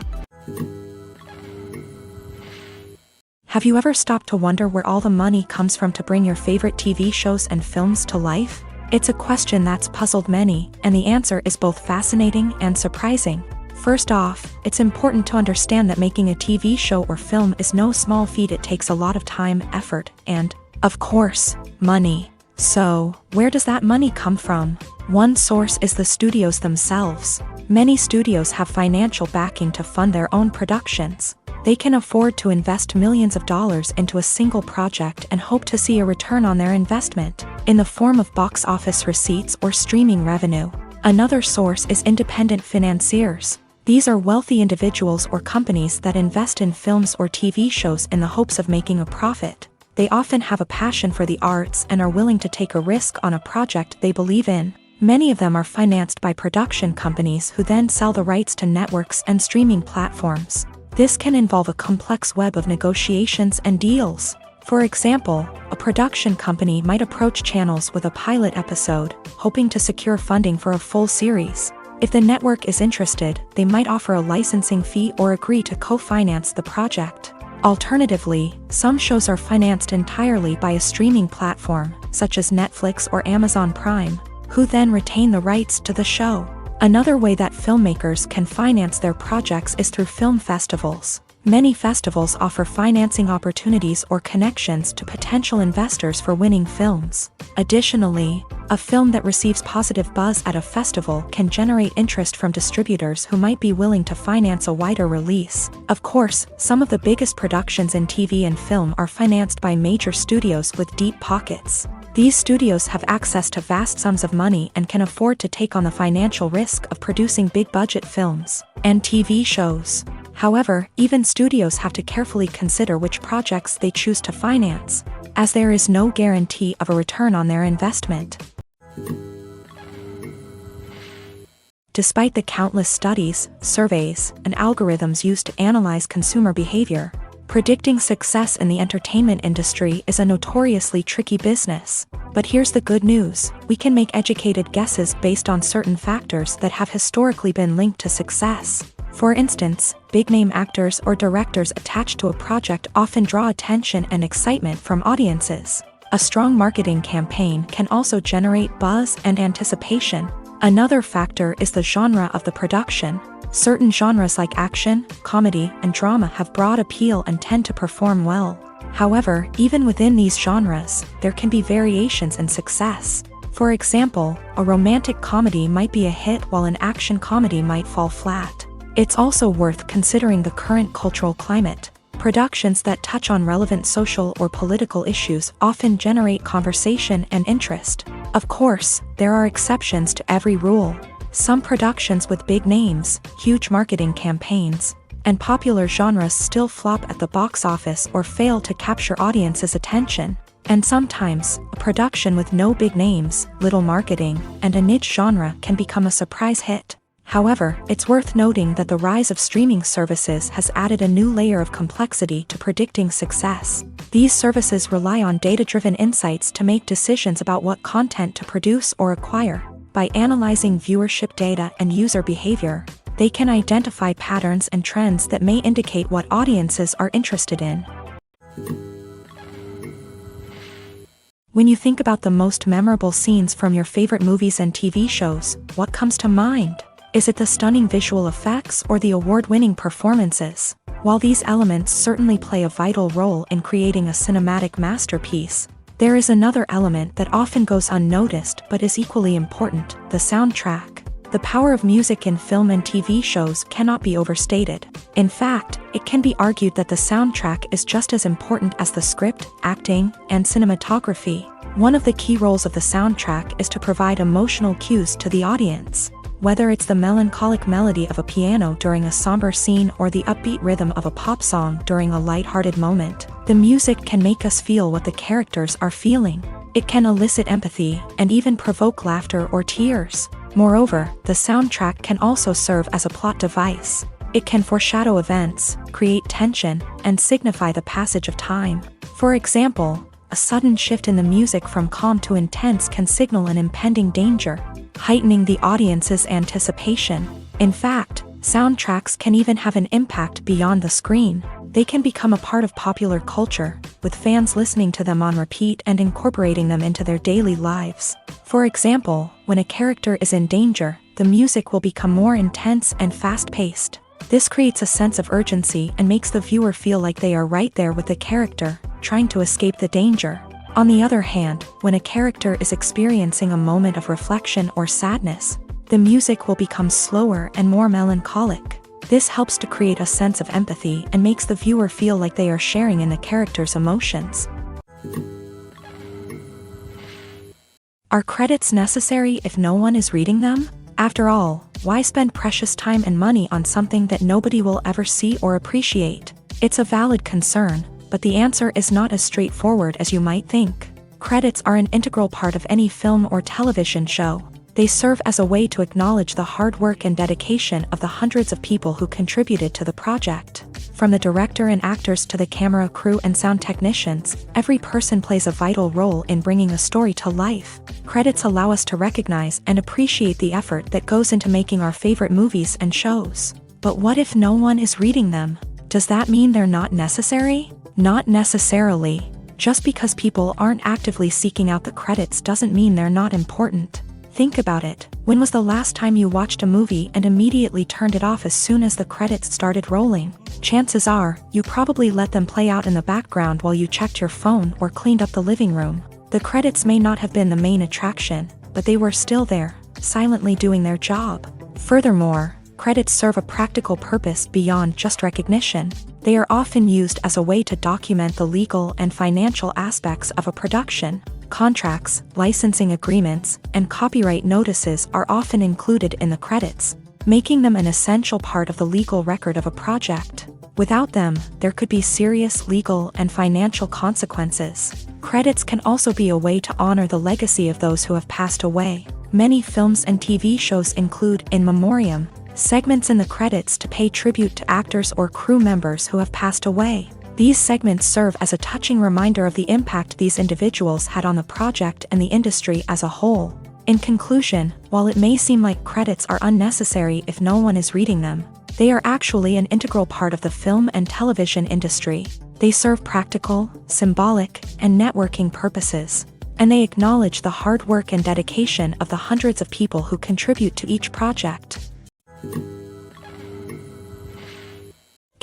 Have you ever stopped to wonder where all the money comes from to bring your favorite TV shows and films to life? It's a question that's puzzled many, and the answer is both fascinating and surprising. First off, it's important to understand that making a TV show or film is no small feat. It takes a lot of time, effort, and, of course, money. So, where does that money come from? One source is the studios themselves. Many studios have financial backing to fund their own productions. They can afford to invest millions of dollars into a single project and hope to see a return on their investment, in the form of box office receipts or streaming revenue. Another source is independent financiers. These are wealthy individuals or companies that invest in films or TV shows in the hopes of making a profit. They often have a passion for the arts and are willing to take a risk on a project they believe in. Many of them are financed by production companies who then sell the rights to networks and streaming platforms. This can involve a complex web of negotiations and deals. For example, a production company might approach channels with a pilot episode, hoping to secure funding for a full series. If the network is interested, they might offer a licensing fee or agree to co-finance the project. Alternatively, some shows are financed entirely by a streaming platform, such as Netflix or Amazon Prime, who then retain the rights to the show. Another way that filmmakers can finance their projects is through film festivals. Many festivals offer financing opportunities or connections to potential investors for winning films. Additionally, a film that receives positive buzz at a festival can generate interest from distributors who might be willing to finance a wider release. Of course, some of the biggest productions in TV and film are financed by major studios with deep pockets. These studios have access to vast sums of money and can afford to take on the financial risk of producing big-budget films and TV shows. However, even studios have to carefully consider which projects they choose to finance, as there is no guarantee of a return on their investment. Despite the countless studies, surveys, and algorithms used to analyze consumer behavior, predicting success in the entertainment industry is a notoriously tricky business. But here's the good news: we can make educated guesses based on certain factors that have historically been linked to success. For instance, big-name actors or directors attached to a project often draw attention and excitement from audiences. A strong marketing campaign can also generate buzz and anticipation. Another factor is the genre of the production. Certain genres like action, comedy, and drama have broad appeal and tend to perform well. However, even within these genres, there can be variations in success. For example, a romantic comedy might be a hit while an action comedy might fall flat. It's also worth considering the current cultural climate. Productions that touch on relevant social or political issues often generate conversation and interest. Of course, there are exceptions to every rule. Some productions with big names, huge marketing campaigns, and popular genres still flop at the box office or fail to capture audiences' attention. And sometimes, a production with no big names, little marketing, and a niche genre can become a surprise hit. However, it's worth noting that the rise of streaming services has added a new layer of complexity to predicting success. These services rely on data-driven insights to make decisions about what content to produce or acquire. By analyzing viewership data and user behavior, they can identify patterns and trends that may indicate what audiences are interested in. When you think about the most memorable scenes from your favorite movies and TV shows, what comes to mind? Is it the stunning visual effects or the award-winning performances? While these elements certainly play a vital role in creating a cinematic masterpiece, there is another element that often goes unnoticed but is equally important: the soundtrack. The power of music in film and TV shows cannot be overstated. In fact, it can be argued that the soundtrack is just as important as the script, acting, and cinematography. One of the key roles of the soundtrack is to provide emotional cues to the audience. Whether it's the melancholic melody of a piano during a somber scene or the upbeat rhythm of a pop song during a lighthearted moment, the music can make us feel what the characters are feeling. It can elicit empathy and even provoke laughter or tears. Moreover, the soundtrack can also serve as a plot device. It can foreshadow events, create tension, and signify the passage of time. For example, a sudden shift in the music from calm to intense can signal an impending danger, heightening the audience's anticipation. In fact, soundtracks can even have an impact beyond the screen. They can become a part of popular culture, with fans listening to them on repeat and incorporating them into their daily lives. For example, when a character is in danger, the music will become more intense and fast-paced. This creates a sense of urgency and makes the viewer feel like they are right there with the character, trying to escape the danger. On the other hand, when a character is experiencing a moment of reflection or sadness, the music will become slower and more melancholic. This helps to create a sense of empathy and makes the viewer feel like they are sharing in the character's emotions. Are credits necessary if no one is reading them? After all, why spend precious time and money on something that nobody will ever see or appreciate? It's a valid concern, but the answer is not as straightforward as you might think. Credits are an integral part of any film or television show. They serve as a way to acknowledge the hard work and dedication of the hundreds of people who contributed to the project. From the director and actors to the camera crew and sound technicians, every person plays a vital role in bringing a story to life. Credits allow us to recognize and appreciate the effort that goes into making our favorite movies and shows. But what if no one is reading them? Does that mean they're not necessary? Not necessarily. Just because people aren't actively seeking out the credits doesn't mean they're not important. Think about it. When was the last time you watched a movie and immediately turned it off as soon as the credits started rolling? Chances are, you probably let them play out in the background while you checked your phone or cleaned up the living room. The credits may not have been the main attraction, but they were still there, silently doing their job. Furthermore, credits serve a practical purpose beyond just recognition. They are often used as a way to document the legal and financial aspects of a production. Contracts, licensing agreements, and copyright notices are often included in the credits, making them an essential part of the legal record of a project. Without them, there could be serious legal and financial consequences. Credits can also be a way to honor the legacy of those who have passed away. Many films and TV shows include in memoriam segments in the credits to pay tribute to actors or crew members who have passed away. These segments serve as a touching reminder of the impact these individuals had on the project and the industry as a whole. In conclusion, while it may seem like credits are unnecessary if no one is reading them, they are actually an integral part of the film and television industry. They serve practical, symbolic, and networking purposes, and they acknowledge the hard work and dedication of the hundreds of people who contribute to each project.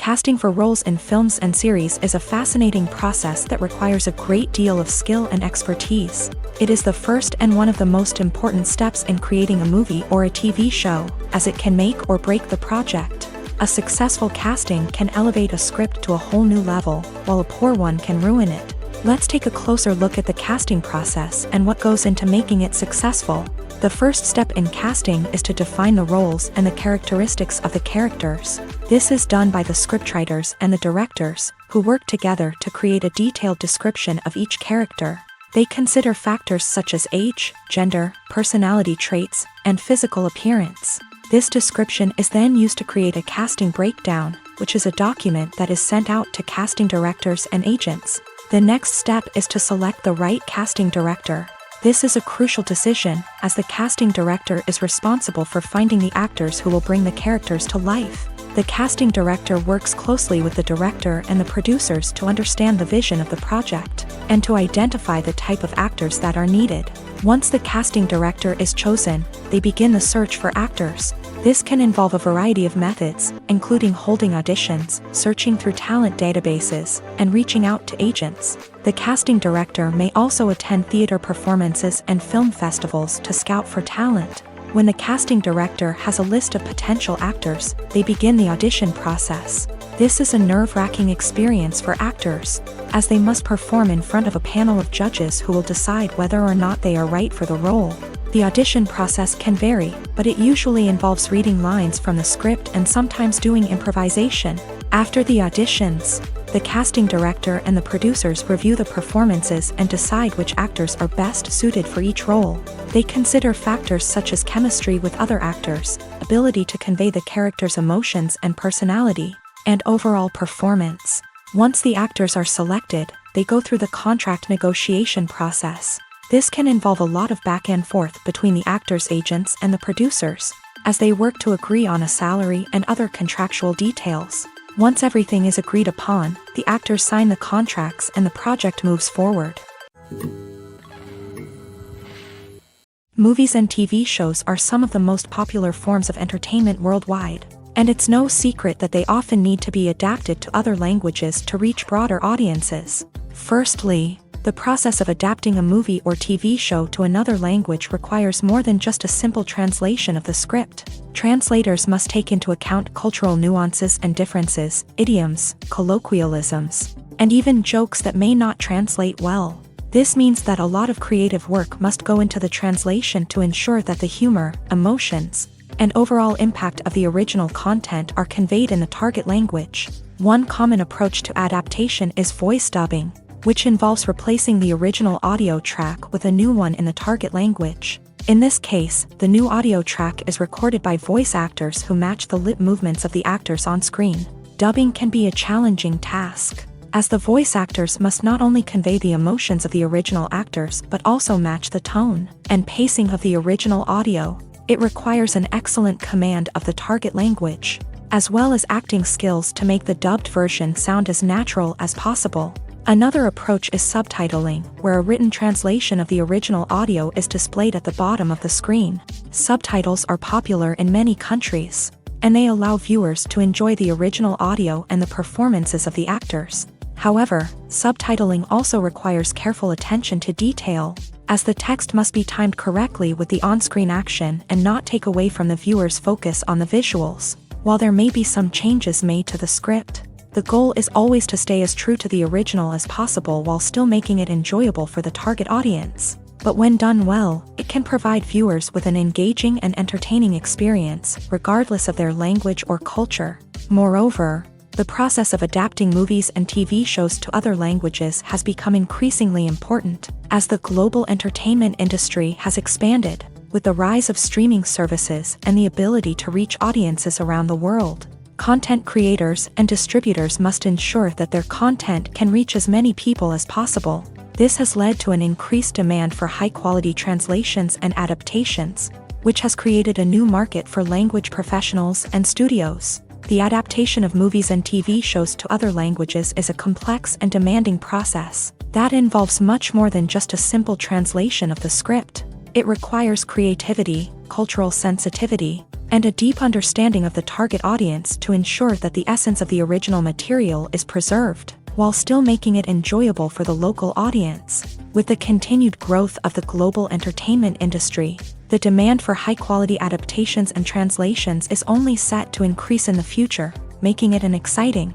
Casting for roles in films and series is a fascinating process that requires a great deal of skill and expertise. It is the first and one of the most important steps in creating a movie or a TV show, as it can make or break the project. A successful casting can elevate a script to a whole new level, while a poor one can ruin it. Let's take a closer look at the casting process and what goes into making it successful. The first step in casting is to define the roles and the characteristics of the characters. This is done by the scriptwriters and the directors, who work together to create a detailed description of each character. They consider factors such as age, gender, personality traits, and physical appearance. This description is then used to create a casting breakdown, which is a document that is sent out to casting directors and agents. The next step is to select the right casting director. This is a crucial decision, as the casting director is responsible for finding the actors who will bring the characters to life. The casting director works closely with the director and the producers to understand the vision of the project, and to identify the type of actors that are needed. Once the casting director is chosen, they begin the search for actors. This can involve a variety of methods, including holding auditions, searching through talent databases, and reaching out to agents. The casting director may also attend theater performances and film festivals to scout for talent. When the casting director has a list of potential actors, they begin the audition process. This is a nerve-wracking experience for actors, as they must perform in front of a panel of judges who will decide whether or not they are right for the role. The audition process can vary, but it usually involves reading lines from the script and sometimes doing improvisation. After the auditions, the casting director and the producers review the performances and decide which actors are best suited for each role. They consider factors such as chemistry with other actors, ability to convey the character's emotions and personality, and overall performance. Once the actors are selected, they go through the contract negotiation process. This can involve a lot of back and forth between the actors' agents and the producers, as they work to agree on a salary and other contractual details. Once everything is agreed upon, the actors sign the contracts and the project moves forward. Movies and TV shows are some of the most popular forms of entertainment worldwide, and it's no secret that they often need to be adapted to other languages to reach broader audiences. Firstly, the process of adapting a movie or TV show to another language requires more than just a simple translation of the script. Translators must take into account cultural nuances and differences, idioms, colloquialisms, and even jokes that may not translate well. This means that a lot of creative work must go into the translation to ensure that the humor, emotions, and overall impact of the original content are conveyed in the target language. One common approach to adaptation is voice dubbing, which involves replacing the original audio track with a new one in the target language. In this case, the new audio track is recorded by voice actors who match the lip movements of the actors on screen. Dubbing can be a challenging task, as the voice actors must not only convey the emotions of the original actors but also match the tone and pacing of the original audio. It requires an excellent command of the target language, as well as acting skills to make the dubbed version sound as natural as possible. Another approach is subtitling, where a written translation of the original audio is displayed at the bottom of the screen. Subtitles are popular in many countries, and they allow viewers to enjoy the original audio and the performances of the actors. However, subtitling also requires careful attention to detail, as the text must be timed correctly with the on-screen action and not take away from the viewer's focus on the visuals. While there may be some changes made to the script, the goal is always to stay as true to the original as possible while still making it enjoyable for the target audience. But when done well, it can provide viewers with an engaging and entertaining experience, regardless of their language or culture. Moreover, the process of adapting movies and TV shows to other languages has become increasingly important, as the global entertainment industry has expanded, with the rise of streaming services and the ability to reach audiences around the world. Content creators and distributors must ensure that their content can reach as many people as possible. This has led to an increased demand for high-quality translations and adaptations, which has created a new market for language professionals and studios. The adaptation of movies and TV shows to other languages is a complex and demanding process that involves much more than just a simple translation of the script. It requires creativity, cultural sensitivity, and a deep understanding of the target audience to ensure that the essence of the original material is preserved. while still making it enjoyable for the local audience. With the continued growth of the global entertainment industry, the demand for high-quality adaptations and translations is only set to increase in the future, making it an exciting.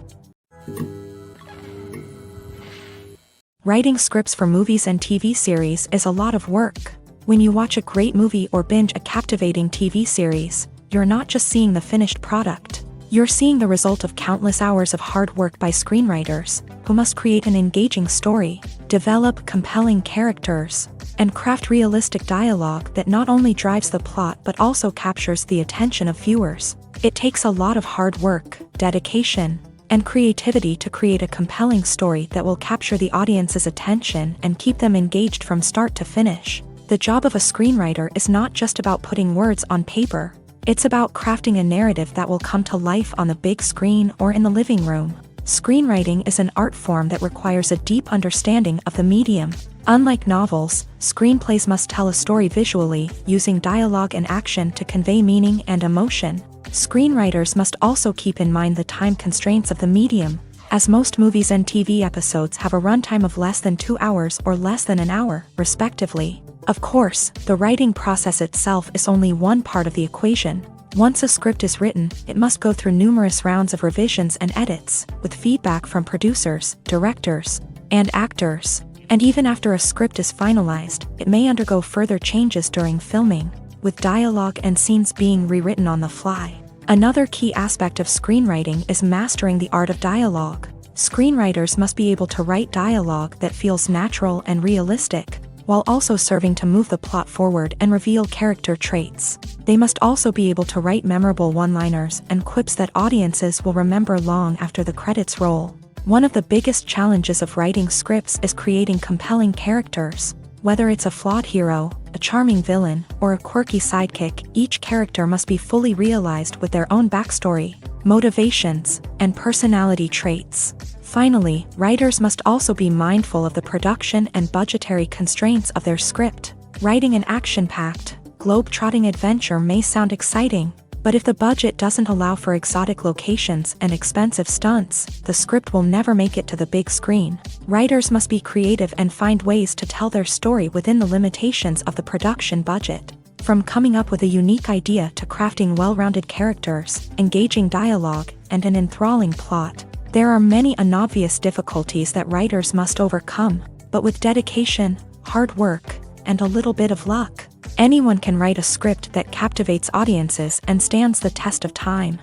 Writing scripts for movies and TV series is a lot of work. When you watch a great movie or binge a captivating TV series, you're not just seeing the finished product. You're seeing the result of countless hours of hard work by screenwriters, who must create an engaging story, develop compelling characters, and craft realistic dialogue that not only drives the plot but also captures the attention of viewers. It takes a lot of hard work, dedication, and creativity to create a compelling story that will capture the audience's attention and keep them engaged from start to finish. The job of a screenwriter is not just about putting words on paper. It's about crafting a narrative that will come to life on the big screen or in the living room. Screenwriting is an art form that requires a deep understanding of the medium. Unlike novels, screenplays must tell a story visually, using dialogue and action to convey meaning and emotion. Screenwriters must also keep in mind the time constraints of the medium, as most movies and TV episodes have a runtime of less than 2 hours or less than an hour, respectively. Of course, the writing process itself is only one part of the equation. Once a script is written, it must go through numerous rounds of revisions and edits, with feedback from producers, directors, and actors. And even after a script is finalized, it may undergo further changes during filming, with dialogue and scenes being rewritten on the fly. Another key aspect of screenwriting is mastering the art of dialogue. Screenwriters must be able to write dialogue that feels natural and realistic, while also serving to move the plot forward and reveal character traits. They must also be able to write memorable one-liners and quips that audiences will remember long after the credits roll. One of the biggest challenges of writing scripts is creating compelling characters. Whether it's a flawed hero, a charming villain, or a quirky sidekick, each character must be fully realized with their own backstory, motivations, and personality traits. Finally, writers must also be mindful of the production and budgetary constraints of their script. Writing an action-packed, globe-trotting adventure may sound exciting, but if the budget doesn't allow for exotic locations and expensive stunts, the script will never make it to the big screen. Writers must be creative and find ways to tell their story within the limitations of the production budget. From coming up with a unique idea to crafting well-rounded characters, engaging dialogue, and an enthralling plot, there are many unobvious difficulties that writers must overcome, but with dedication, hard work, and a little bit of luck, anyone can write a script that captivates audiences and stands the test of time.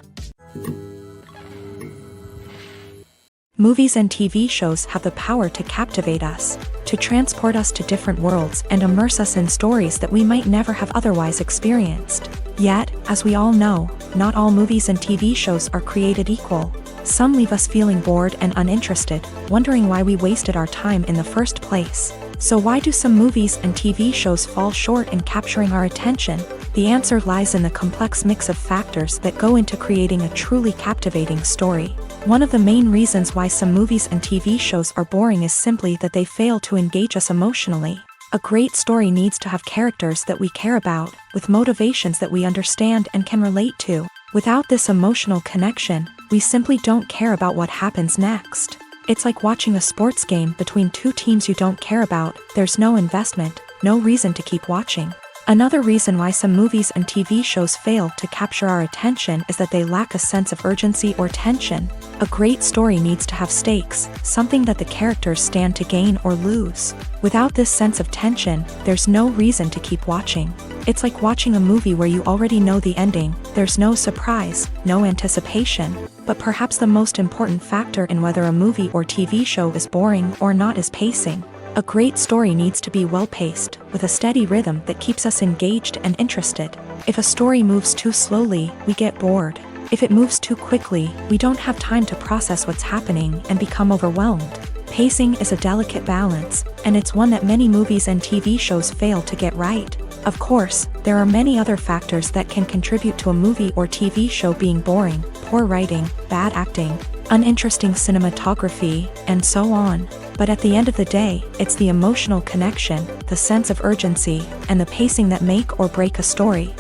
Movies and TV shows have the power to captivate us, to transport us to different worlds and immerse us in stories that we might never have otherwise experienced. Yet, as we all know, not all movies and TV shows are created equal. Some leave us feeling bored and uninterested, wondering why we wasted our time in the first place. So why do some movies and TV shows fall short in capturing our attention? The answer lies in the complex mix of factors that go into creating a truly captivating story. One of the main reasons why some movies and TV shows are boring is simply that they fail to engage us emotionally. A great story needs to have characters that we care about, with motivations that we understand and can relate to. Without this emotional connection, we simply don't care about what happens next. It's like watching a sports game between two teams you don't care about. There's no investment, no reason to keep watching. Another reason why some movies and TV shows fail to capture our attention is that they lack a sense of urgency or tension. A great story needs to have stakes, something that the characters stand to gain or lose. Without this sense of tension, there's no reason to keep watching. It's like watching a movie where you already know the ending. There's no surprise, no anticipation. But perhaps the most important factor in whether a movie or TV show is boring or not is pacing. A great story needs to be well-paced, with a steady rhythm that keeps us engaged and interested. If a story moves too slowly, we get bored. If it moves too quickly, we don't have time to process what's happening and become overwhelmed. Pacing is a delicate balance, and it's one that many movies and TV shows fail to get right. Of course, there are many other factors that can contribute to a movie or TV show being boring: poor writing, bad acting, uninteresting cinematography, and so on. But at the end of the day, it's the emotional connection, the sense of urgency, and the pacing that make or break a story.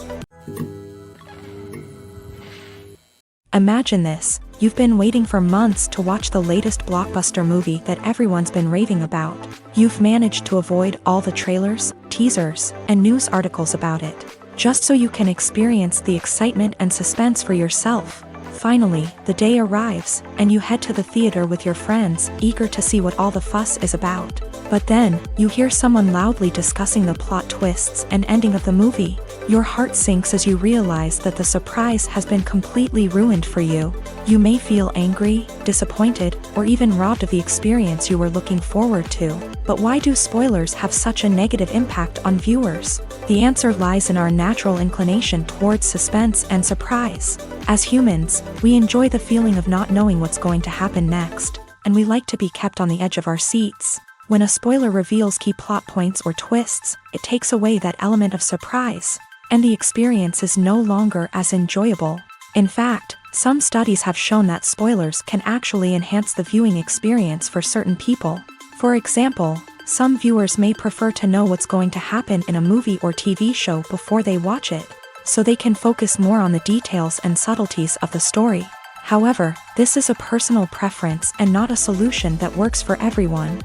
Imagine this: You've been waiting for months to watch the latest blockbuster movie that everyone's been raving about. You've managed to avoid all the trailers, teasers, and news articles about it, just so you can experience the excitement and suspense for yourself. Finally, the day arrives, and you head to the theater with your friends, eager to see what all the fuss is about. But then, you hear someone loudly discussing the plot twists and ending of the movie. Your heart sinks as you realize that the surprise has been completely ruined for you. You may feel angry, disappointed, or even robbed of the experience you were looking forward to. But why do spoilers have such a negative impact on viewers? The answer lies in our natural inclination towards suspense and surprise. As humans, we enjoy the feeling of not knowing what's going to happen next, and we like to be kept on the edge of our seats. When a spoiler reveals key plot points or twists, it takes away that element of surprise, and the experience is no longer as enjoyable. In fact, some studies have shown that spoilers can actually enhance the viewing experience for certain people. For example, some viewers may prefer to know what's going to happen in a movie or TV show before they watch it, so they can focus more on the details and subtleties of the story. However, this is a personal preference and not a solution that works for everyone.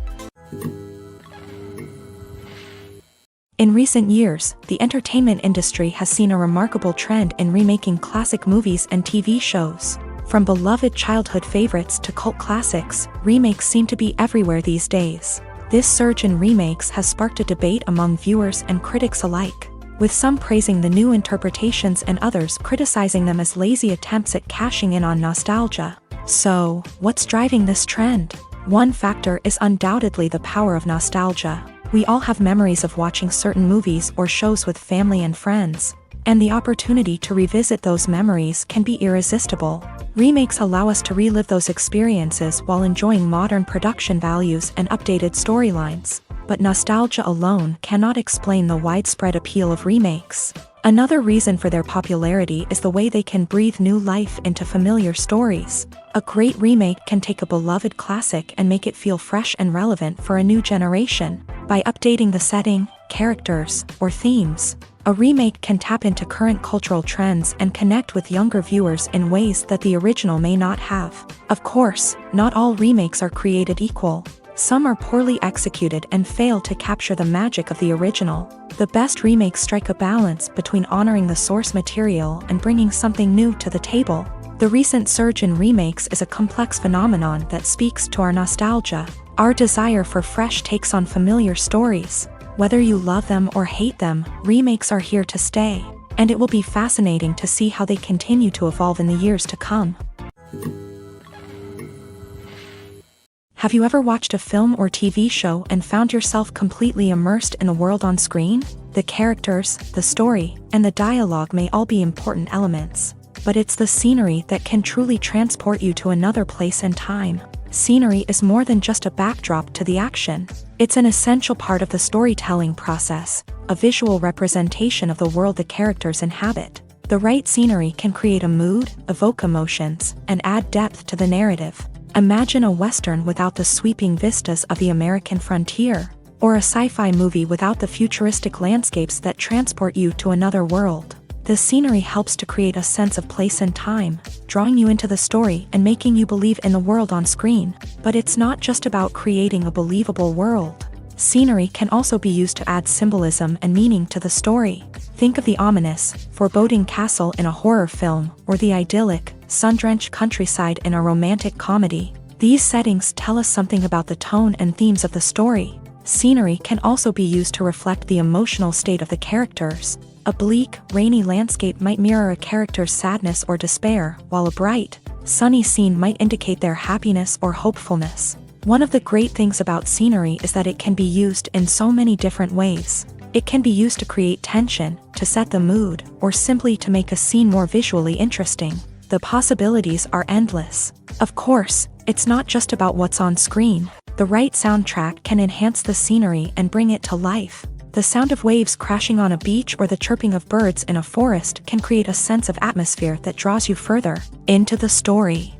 In recent years, the entertainment industry has seen a remarkable trend in remaking classic movies and TV shows. From beloved childhood favorites to cult classics, remakes seem to be everywhere these days. This surge in remakes has sparked a debate among viewers and critics alike, with some praising the new interpretations and others criticizing them as lazy attempts at cashing in on nostalgia. So, what's driving this trend? One factor is undoubtedly the power of nostalgia. We all have memories of watching certain movies or shows with family and friends, and the opportunity to revisit those memories can be irresistible. Remakes allow us to relive those experiences while enjoying modern production values and updated storylines. But nostalgia alone cannot explain the widespread appeal of remakes. Another reason for their popularity is the way they can breathe new life into familiar stories. A great remake can take a beloved classic and make it feel fresh and relevant for a new generation. By updating the setting, characters, or themes, a remake can tap into current cultural trends and connect with younger viewers in ways that the original may not have. Of course, not all remakes are created equal. Some are poorly executed and fail to capture the magic of the original. The best remakes strike a balance between honoring the source material and bringing something new to the table. The recent surge in remakes is a complex phenomenon that speaks to our nostalgia, our desire for fresh takes on familiar stories. Whether you love them or hate them, remakes are here to stay, and it will be fascinating to see how they continue to evolve in the years to come. Have you ever watched a film or TV show and found yourself completely immersed in the world on screen? The characters, the story, and the dialogue may all be important elements, but it's the scenery that can truly transport you to another place and time. Scenery is more than just a backdrop to the action. It's an essential part of the storytelling process, a visual representation of the world the characters inhabit. The right scenery can create a mood, evoke emotions, and add depth to the narrative. Imagine a Western without the sweeping vistas of the American frontier, or a sci-fi movie without the futuristic landscapes that transport you to another world. The scenery helps to create a sense of place and time, drawing you into the story and making you believe in the world on screen. But it's not just about creating a believable world. Scenery can also be used to add symbolism and meaning to the story. Think of the ominous, foreboding castle in a horror film, or the idyllic, sun-drenched countryside in a romantic comedy. These settings tell us something about the tone and themes of the story. Scenery can also be used to reflect the emotional state of the characters. A bleak, rainy landscape might mirror a character's sadness or despair, while a bright, sunny scene might indicate their happiness or hopefulness. One of the great things about scenery is that it can be used in so many different ways. It can be used to create tension, to set the mood, or simply to make a scene more visually interesting. The possibilities are endless. Of course, it's not just about what's on screen. The right soundtrack can enhance the scenery and bring it to life. The sound of waves crashing on a beach or the chirping of birds in a forest can create a sense of atmosphere that draws you further into the story.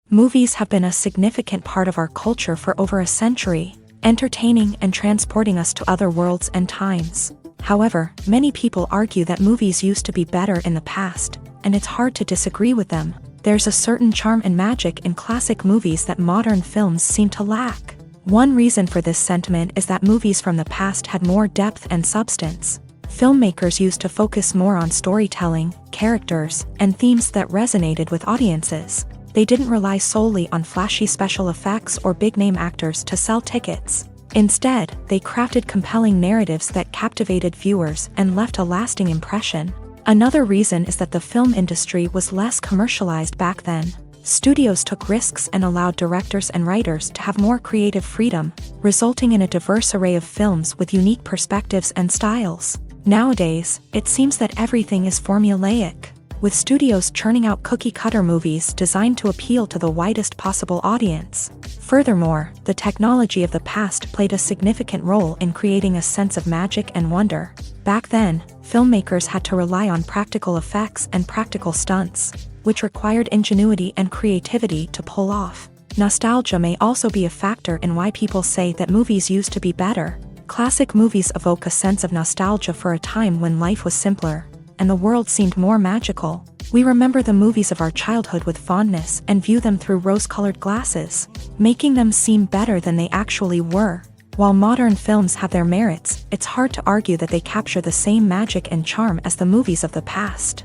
Movies have been a significant part of our culture for over a century, entertaining and transporting us to other worlds and times. However, many people argue that movies used to be better in the past, and it's hard to disagree with them. There's a certain charm and magic in classic movies that modern films seem to lack. One reason for this sentiment is that movies from the past had more depth and substance. Filmmakers used to focus more on storytelling, characters, and themes that resonated with audiences. They didn't rely solely on flashy special effects or big-name actors to sell tickets. Instead, they crafted compelling narratives that captivated viewers and left a lasting impression. Another reason is that the film industry was less commercialized back then. Studios took risks and allowed directors and writers to have more creative freedom, resulting in a diverse array of films with unique perspectives and styles. Nowadays, it seems that everything is formulaic, with studios churning out cookie-cutter movies designed to appeal to the widest possible audience. Furthermore, the technology of the past played a significant role in creating a sense of magic and wonder. Back then, filmmakers had to rely on practical effects and practical stunts, which required ingenuity and creativity to pull off. Nostalgia may also be a factor in why people say that movies used to be better. Classic movies evoke a sense of nostalgia for a time when life was simpler, and the world seemed more magical. We remember the movies of our childhood with fondness and view them through rose-colored glasses, making them seem better than they actually were. While modern films have their merits, it's hard to argue that they capture the same magic and charm as the movies of the past.